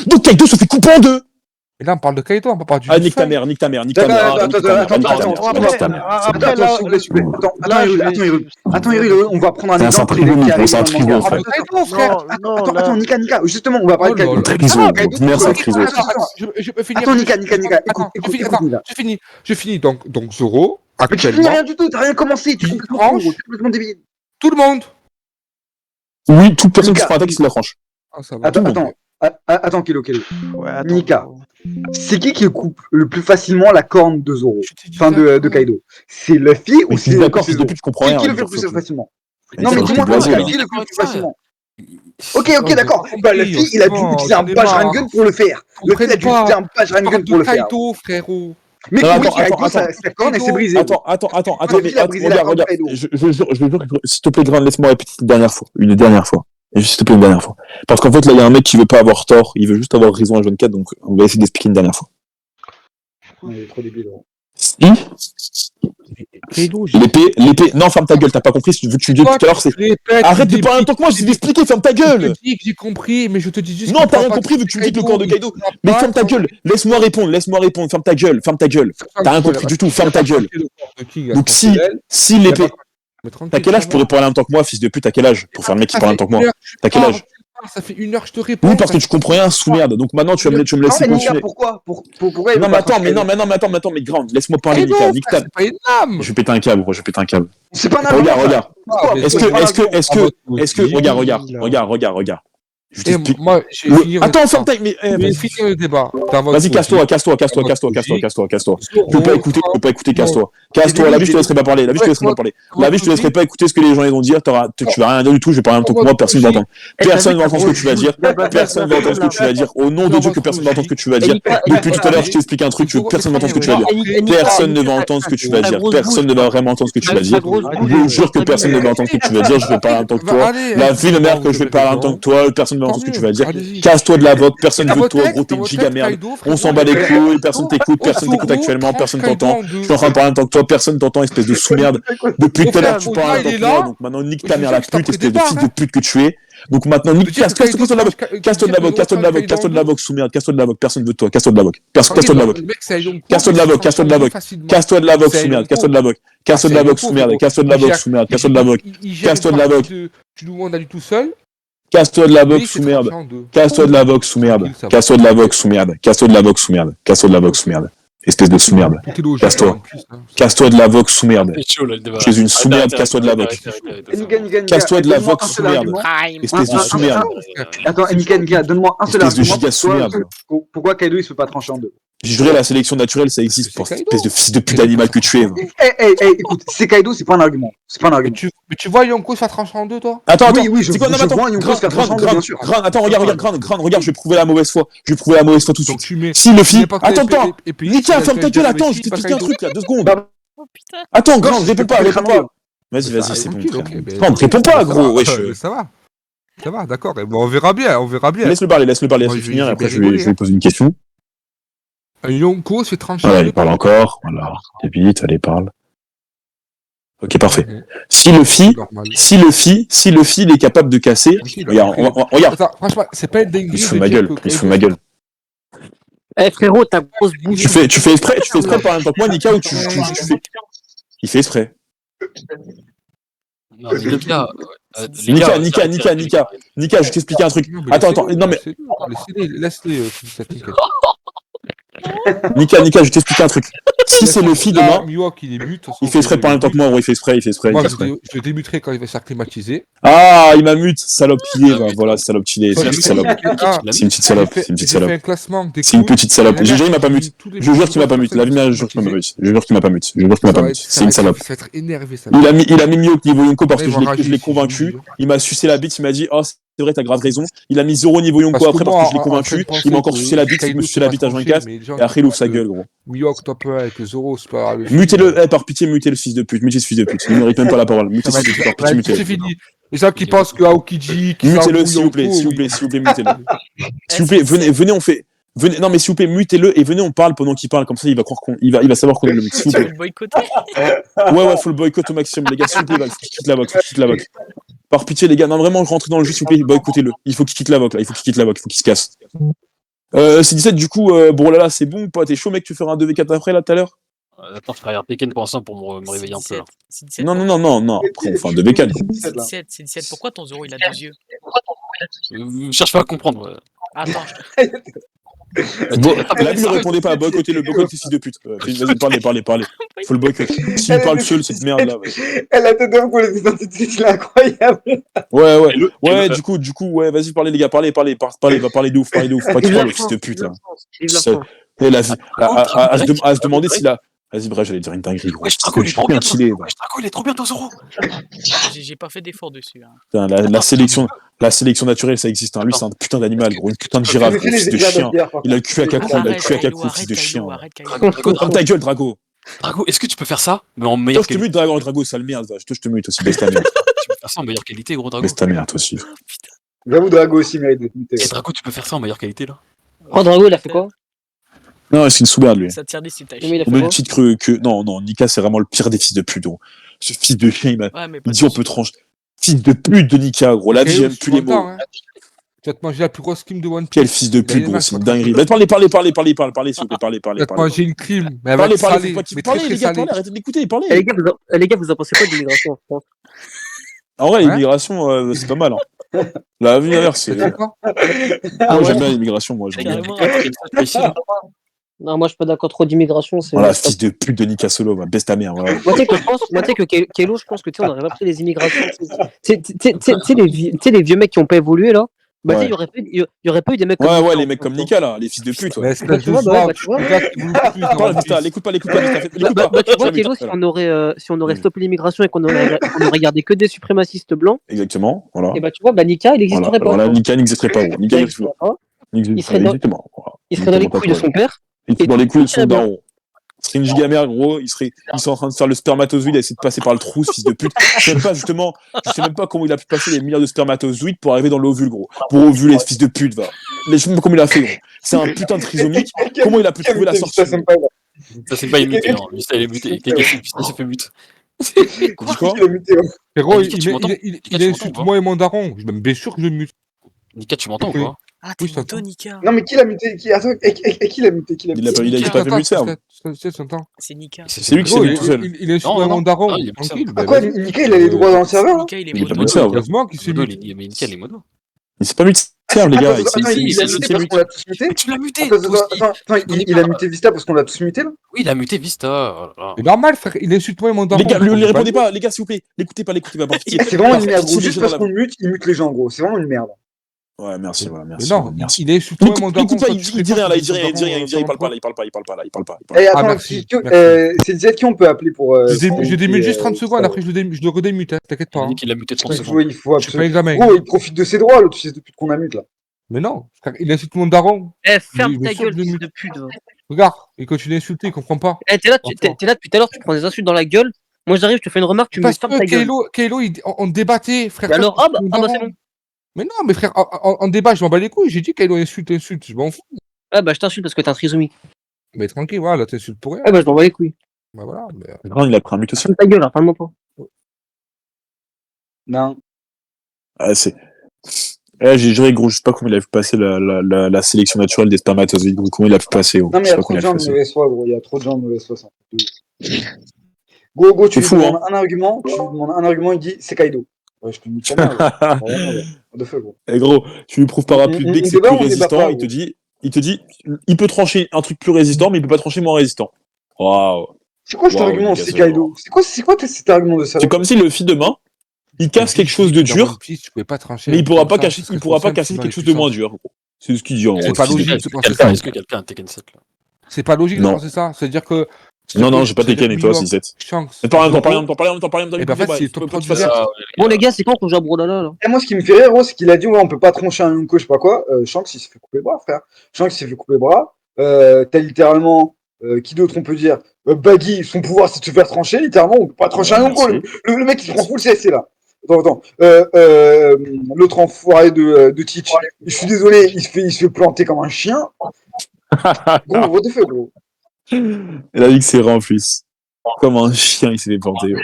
Donc Kaido se fait couper en deux. Et là on parle de Kaido, on parle du... Ah, nique ta mère. Attends, Hiro, on va prendre un exemple. C'est un trigo, frère. Attends, Nika, justement, on va parler de Kaido. Je peux finir. Attends, Nika, écoute. Je finis. Donc Zoro, Mais tu finis actuellement... rien du tout, t'as rien commencé, tu tranches. complètement débile. Tout le monde. Oui, toute personne qui se fera attaquer, c'est la tranche. Ah, ça va. Attends, Kilo. Ouais, attends. Nika, c'est qui coupe le plus facilement la corne de Zoro, enfin de Kaido? C'est Luffy ou c'est d'accord, fils de pute, je comprends rien. Qui le fait le plus facilement? Mais Non, mais dis-moi qui le fait le plus facilement? Ok, d'accord. Bah, Luffy, il a dû utiliser un Bajrangun pour le faire. Luffy a dû utiliser un Bajrangun pour le faire. Kaido, frérot. Mais Kaido, sa corne, elle s'est brisée. Attends, mais regarde. Je jure, s'il te plaît, Grand, laisse-moi répéter une dernière fois. Et s'il te plaît, une dernière fois. Parce qu'en fait, là, il y a un mec qui veut pas avoir tort, il veut juste avoir raison à H24, donc on va essayer d'expliquer une dernière fois. Il est trop débile. Si l'épée, non, ferme ta gueule, t'as pas compris, vu que tu dis tout à l'heure, c'est... Arrête de parler en même temps que moi, je vais t'expliquer, ferme ta gueule! Je te dis que j'ai compris, mais je te dis juste... Non, t'as rien compris, vu que tu me dis que le corps de Kaido... Mais ferme ta gueule, laisse-moi répondre, ferme ta gueule. T'as rien compris du tout, ferme ta gueule. Donc si l'épée... Mais tranquille, T'as quel âge ça pour va. parler en même temps que moi, fils de pute? T'as quel âge pour faire le mec qui Ça parle en fait même temps que moi? une heure que je T'as quel parle, âge? ça fait 1 heure que je te réponds. Oui, parce que tu comprends rien, sous-merde. Donc maintenant, tu vas me Non, laisser mais Nika, continuer. pourquoi pourquoi il Non, veut mais pas attends, trancher mais mais grande, laisse-moi parler, Mais Nika. non, Nique frère, ta- c'est pas une lame. Je vais péter un câble, gros, je vais péter un câble. C'est pas un argument. Regarde. Pourquoi Mais Est-ce Pourquoi que, c'est pas un argument regarde. Je Et t'explique. moi, je vais finir. Attends, ferme ta... mais, Je vais vas-y. finir le débat. Vas-y, casse-toi. Tu peux pas écouter, casse-toi. Casse-toi, la vie, je te laisserai pas parler. La vie, je te laisserai pas écouter ce que les gens ils vont dire. Tu vas rien dire du tout, je vais parler en même temps que moi, personne ne va entendre. Personne va entendre ce que tu vas dire. Personne va entendre ce que tu vas dire. Au nom de Dieu, que personne va entendre ce que tu vas dire. Depuis tout à l'heure, je t'explique un truc, personne ne va entendre ce que tu vas dire. Personne ne va entendre ce que tu vas dire. Personne ne va vraiment entendre ce que tu vas dire. Je vous jure que personne ne va entendre ce que tu vas dire. Je vais parler en tant que toi. La vie de merde que je vais parler en tant que toi, personne ne va entendre ce que tu vas dire. Casse-toi de la vote, personne ne veut de toi, gros, t'es une giga merde. On s'en bat les couilles, personne t'écoute, personne t'écoute actuellement, personne t'entend. Je suis en train de parler en tant que toi, personne t'entend, espèce de sous-merde. Depuis tout à l'heure, tu parles en tant que moi, donc maintenant nique ta mère la pute, espèce de fils de pute que tu es. Donc maintenant, casse-toi de la vote, casse-toi de la vote, sous-merde, casse-toi de la vote, personne veut de toi, casse-toi de la vote, casse-toi de la vote, casse-toi de la vote, casse-toi de la vote, casse-toi de la vote, sous-merde, casse-toi de la vote, casse-toi de la vote, sous-merde, casse-toi de la vote, sous-merde, casse-toi de la vote, casse-toi de la vote. Tu nous demandes d'aller tout seul. Casse-toi de la box sous merde. Casse-toi de la box sous merde. Casse-toi de la box sous merde. Casse-toi de la box sous merde. Casse-toi de la box sous merde. Espèce de sous-merde. Casse-toi. Casse-toi de la box sous merde. Je suis une sous-merde, casse-toi de la box. Casse-toi de la box sous merde. Espèce de sous-merde. Attends, Nika, donne-moi un seul Espèce de argument. giga sous-merde. Pourquoi Kaido il se peut pas trancher en deux? J'ai juré, la sélection naturelle, ça existe pour cette espèce de fils de pute d'animal que tu es. Écoute, c'est Kaido, c'est pas un argument. C'est pas un argument. Mais tu vois Yonko se faire trancher en deux, toi? Attends, oui, je c'est quoi? Non, vois attends, Yonko se faire trancher en deux, bien sûr. Attends, regarde, je vais prouver la mauvaise foi. Je vais prouver la mauvaise foi tout de suite. Si le film. Attends, Nika, ferme ta gueule, attends, je t'explique un truc là, 2 secondes. Attends, Grande, réponds pas. Vas-y, c'est bon. Non, réponds pas, gros, wesh. Ça va, d'accord. On verra bien. Laisse-le parler, laisse-le finir, et après je vais lui poser une question. Yonko se fait trancher. Voilà, il parle encore. Voilà, vite, allez, parle. Ok, parfait. Si le fil est capable de casser, regarde. Attends, franchement, c'est pas une dinguerie. Il se fout de ma gueule. Eh frérot, ta grosse bouche. Tu fais exprès de parler en même temps que moi, Nika, ou tu fais. Il fait exprès. Non, Nika, je t'explique un truc. Attends, non mais. Laisse-les. Nika, je t'explique un truc. Si c'est le fil demain, il fait exprès de parler en même temps que moi, il fait exprès. Moi, je débuterai quand il va s'acclimatiser. Ah, il m'a mute, salope qu'il est, voilà, salope qu'il est, c'est une petite salope. C'est une petite salope. C'est une petite salope. Je jure, il m'a pas mute. Je jure qu'il m'a pas mute. La vie m'a jure qu'il m'a pas mute. Je jure qu'il m'a pas mute. C'est une salope. Il a mis Miyok niveau Yonko parce que je l'ai convaincu. Il m'a sucé la bite, il m'a dit, oh, c'est vrai, t'as grave raison. Il a mis 0 niveau Yonko après parce que je l'ai convaincu. Il m'a encore sucé la bite, il me suçait la bite à 24. Et après, il ouvre sa gueule, gros. Miyok top 1 avec Zoro, c'est pas le. Mutez-le, par pitié, mutez le fils de pute. Mutez ce fils de pute. Il ne mérite même pas la parole. Mutez ce fils de pute, par pitié, mutez-le. C'est fini. Les gens qui pensent que Aokiji. Mutez-le, s'il vous plaît, mutez-le. S'il vous plaît, venez, on fait. Venez, non mais s'il vous plaît, mutez-le et venez, on parle pendant qu'il parle, comme ça il va croire il va savoir qu'on est le mec, s'il vous plaît. Ouais, faut le boycott au maximum, les gars, s'il vous plaît, faut qu'il quitte la vote, Par pitié, les gars, non vraiment, rentrez dans le jeu, s'il vous plaît, boycottez-le. Il faut qu'il quitte la vote, là, il faut qu'il se casse. C'est 17, du coup, bon là, c'est bon ou pas? T'es chaud, mec, tu feras un 2v4 après, là, tout à l'heure? Attends, je ferai un Tekken pour l'instant pour me réveiller un peu, là. Non, après, on fait un 2v4. C'est 17, pourquoi ton Zoro, il a 2 yeux? Cherche pas à comprendre. Attends, Bon, la vie ne répondait pas, boycottez le fils de pute. Vas-y, parlez. Faut le boycott. S'il parle seul, cette merde là. Elle a tête d'homme pour les identités, c'est incroyable. Ouais, du coup, ouais, vas-y, parlez les gars, parlez, va parler de ouf, pas qu'il parle le fils de pute là. Et la vie, à se demander s'il a. Vas-y, bref, j'allais dire une dinguerie, gros. Drago, il est trop bien, Drago, il est trop bien, ton Zoro. J'ai pas fait d'effort dessus. Putain, la sélection naturelle, ça existe. Lui, c'est un putain d'animal, gros. Une putain de girafe, gros, fils de chien. Il a le cul à cacou, fils de chien. Ferme ta gueule, Drago. Drago, est-ce que tu peux faire ça, mais en meilleure qualité? Je te mute, Drago, sale merde. Je te mute aussi, baisse ta merde. Tu peux faire ça en meilleure qualité, gros, Drago. Baisse ta merde, toi aussi. J'avoue, Drago aussi mérite d'être muté. Et Drago, tu peux faire ça en meilleure qualité, là? Oh, Drago, il a fait quoi? Non, c'est une sous-merde, lui. Ça tire des citations. Au même titre que. Non, Nika, c'est vraiment le pire des fils de pute, gros. Ce fils de chien, il dit on peut trancher. Fils de pute de Nika, gros. La vie, j'aime plus les mots. Tu vas te manger la plus grosse crime de One Piece. Quel fils de pute, gros, c'est une dinguerie. Bah, parlez, s'il vous plaît, parlez. Tu vas te manger une crime, mais elle va Parlez, être salée, faut pas qu'il mais parle, très les très gars, salée. parlez, arrêtez d'écouter, parlez. Les gars, vous en pensez quoi de l'immigration en France? En vrai, Ouais. l'immigration, c'est pas mal. Hein. La vie d'ailleurs, c'est. C'est quoi Moi, j'aime bien l'immigration, moi. J'aime bien. Carrément. Non, moi je suis pas d'accord, trop d'immigration. C'est... Voilà, fils de pute de Nika Solo, va baisse ta mère. Voilà. Moi, tu sais que je pense, Kelo, je pense que tu sais, on aurait pas pris les immigrations. Tu sais, les vieux mecs qui ont pas évolué là. Bah, tu sais, Ouais. il y aurait pas eu des mecs comme Ouais, Nika, ouais, en les mecs fait. comme Nika, là, les fils de pute. Mais Ouais. espèce tu de vois, zouave, tu vois. le gars qui voulait plus dans Parle, One Vista, Piece. l'écoute pas, Vista. L'écoute pas. Tu vois, Jamais, Kelo, si on aurait Mm. stoppé l'immigration et qu'on aurait regardé que des suprémacistes blancs, Exactement, voilà. et bah, tu vois, bah, Nika, il n'existerait pas. Voilà, Nika n'existerait pas, gros. Nika Il n'existerait n'existerait pas. pas. Il serait dans- Exactement. Voilà. Il serait dans les Exactement, couilles de t'as son père. Il serait dans les couilles de son très bien. daron. Il serait une gigamère, gros. Il serait en train de faire le spermatozoïde et essayer de passer par le trou, ce fils de pute. Je sais même pas comment il a pu passer les milliards de spermatozoïdes pour arriver dans l'ovule, gros. Pour ovuler, ce fils de pute, va. Mais je sais même pas comment il a fait, gros. C'est un putain de trisomique. Comment il a pu trouver la sortie? Ça, c'est pas muté, hein. Lui, ça, il est muté. Quelqu'un s'est fait mute. Tu dis quoi? Frérot, Nika, tu m'entends? il insulte moi et mon daron. Je suis même bien sûr que je le mute. Nika, tu m'entends ou pas? Ah, t'es Oui, je moto, t'entends. Nika. Non, mais qui l'a muté? Attends, et qui l'a muté? Il a pas T'entends, vu muter, hein. tu t'entends. C'est Nika. C'est lui qui s'est Frérot, mis tout seul. il insulte Non, moi et non, mon daron. non, il est pas Tranquille. seul. bah, Ah quoi, vas-y. Nika, il a les droits dans le serveur? Nika, il est Il est moto. pas muté, ouais. Heureusement qu'il s'est Modo, mis. mais Nika, il est modo. Il s'est pas mis de serve, les gars. Attends, il a muté parce qu'on l'a tous muté? Tu l'as muté! Attends, il a muté Vista parce qu'on l'a tous muté là? Oui, il a muté Vista. Oh là là. C'est normal, frère. Il insulte moi et mon daron. Les gars, lui répondez pas, les gars, s'il vous plaît. L'écoutez pas, par pitié. C'est vraiment une merde, Par pitié, gros. les Juste gens parce dans qu'on le mute, il mute les gens, gros. C'est vraiment une merde. Ouais, merci, voilà, Mais merci. non, Merci. il insulte moi et mon daron. Écoute pas, Toi, il tu dit rien là, il dit rien, préfères il parle pas là, il parle pas. Eh, attends, merci, c'est Z qui on peut appeler pour. Je démute juste 30 secondes, après je le redémute, hein, t'inquiète Il pas. a dit qu'il l'a muté 30 Il secondes. faut Je suis pas absolument. examen. Gros, il profite de ses droits, l'autre fils de pute qu'on a mute là. Mais non, frère, il insulte mon daron. Eh, ferme Mais ta sûr gueule, que je fils mute. de pute. Va. Regarde, il continue d'insulter, il comprend pas. Eh, t'es là depuis tout à l'heure, tu prends des insultes dans la gueule. Moi, j'arrive, je te fais une remarque, tu me Parce fermes ta que gueule. Kaylo, on débattait, frère. Et alors, mon c'est daron. bon. Mais non, mais frère, en débat, je m'en bats les couilles. J'ai dit Kaylo insulte, je m'en fous. Ah, bah, je t'insulte parce que t'es un trisomique. Mais tranquille, voilà, t'insultes pour rien. Ah, bah, je m'en bats les couilles. Bah voilà. Mais... Non, il a pris un mute aussi. Ferme ta gueule, hein, parle-moi pas. Non. Ah, c'est. J'ai juré, gros, je sais pas comment il a pu passer la sélection naturelle des spermatozoïdes, gros, comment il a pu passer, gros. Non, mais il y Je sais a pas trop de comment gens il a de pu mauvaise foi, gros. Il y a trop de gens de mauvaise foi. Ça. Go, tu C'est lui fou, demandes un argument, il dit c'est Kaido. Ouais, je te dis pas mal. De feu, gros. Et gros, tu lui prouves par A plus B que c'est débat, plus on débat résistant, pas, il te dit, il peut trancher un truc plus résistant, mais il peut pas trancher moins résistant. Waouh. C'est quoi cet Waouh, argument, Nika c'est Solo. Kaido? C'est quoi cet argument de ça? C'est comme si le fil demain, il casse quelque chose de dur, mais il pourra pas casser quelque chose de moins dur, gros. C'est ce qu'il dit en gros. C'est pas ce qu'il dit. logique de penser ça. Est-ce que quelqu'un a Tekken 7 là? C'est pas logique de Non. penser ça. C'est-à-dire que. Non, j'ai pas Tekken et toi aussi, 7. Chance. Mais t'en parles, Et ben en fait, c'est top tu 3 fasses ça. Bon, les gars, c'est quand qu'on joue à Brodala là? Et moi, ce qui me fait rire, gros, c'est qu'il a dit, ouais, on peut pas trancher un Yonko, je sais pas quoi. Shanks, il s'est fait couper le bras, frère. Shanks, il s'est fait couper le bras. T'as littéralement, qui d'autre on peut dire? Baggy, son pouvoir, c'est de se faire trancher, littéralement, on peut pas trancher un Yonko. Le mec, il se prend full CSC, là. Attends. L'autre enfoiré de Teach. Je suis désolé, il se fait planter comme un chien. Gros, what the fuck, gros. Il a dit que c'est vrai en plus. Comme un chien, il s'est fait planter, gros.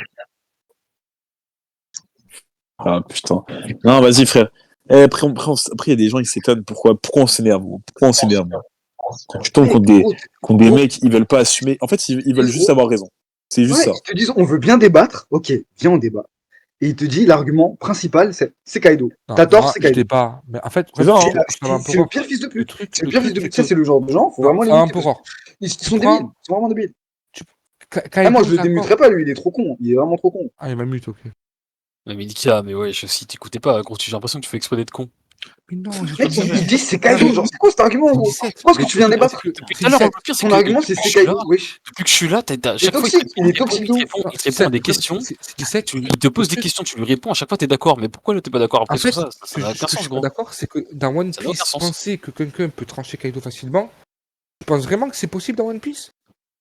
Ah putain. Non, vas-y, frère. Après, il y a des gens qui s'étonnent. Pourquoi on s'énerve, gros? Pourquoi on s'énerve, gros? Quand tu tombes contre des mecs, ils veulent pas assumer. En fait, ils veulent juste avoir raison. C'est juste ça. Ils te disent, on veut bien débattre. Ok, viens, on débat. Et il te dit, l'argument principal, c'est Kaido. T'as tort, c'est Je Kaido. l'ai pas. Mais en fait, C'est le pire fils de pute. C'est le pire fils de pute. Ça, c'est le genre de gens, faut vraiment les muter. Ils sont débiles. Ils sont vraiment débiles. Moi, je le démuterais pas, lui. Il est trop con. Il est vraiment trop con. Ah, il m'a mute, ok. Mais Nika, mais ouais, si t'écoutais pas, gros, j'ai l'impression que tu fais exprès d'être con. Mais non, mec, ils disent c'est Kaido. Genre, c'est quoi cet argument, gros? Pourquoi est-ce que tu viens débattre? Ton argument, c'est Kaido, wesh. Depuis que je suis là, chaque fois il est toxique, il te répond à des questions. Il te pose des questions, tu lui réponds, à chaque fois t'es d'accord. Mais pourquoi là t'es pas d'accord après sur ça? Ça n'a aucun sens, gros. D'accord, c'est que dans One Piece, penser que quelqu'un peut trancher Kaido facilement, je pense vraiment que c'est possible dans One Piece.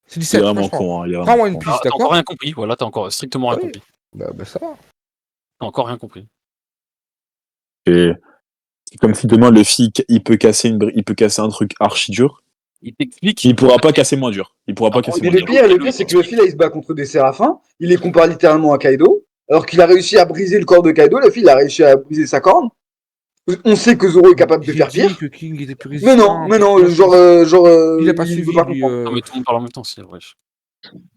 C'est 17, vraiment con, hein, dans One Piece, T'as d'accord. encore rien compris, voilà, t'as encore strictement rien compris. Bah ça va. T'as encore rien compris. Et c'est comme si demain le Luffy, il peut casser un truc archi dur. Il t'explique. Il pourra pas casser moins dur. Il pourra pas casser Mais moins dur. le pire, c'est que Luffy, là, il se bat contre des séraphins. Il les compare littéralement à Kaido. Alors qu'il a réussi à briser le corps de Kaido. Luffy, il a réussi à briser sa corne. On sait que Zoro est capable de J'ai faire dit pire. que King était plus Mais non, résistant. genre. Il a pas veut suivi, pas lui. comprendre. Non, mais tout le monde parle en même temps, c'est vrai.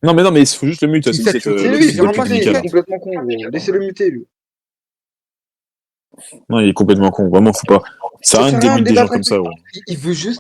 Non, mais il faut juste le mute, C'est c'est ça, que c'est C'est le lui, fils c'est de un pute muté, il Nickel. est complètement con, gros. Laissez-le muter, lui. Non, il est complètement con, vraiment, faut pas. Ça Ça sert à rien sert de à rien de démute des gens débattre comme avec ça, lui. gros. Il veut juste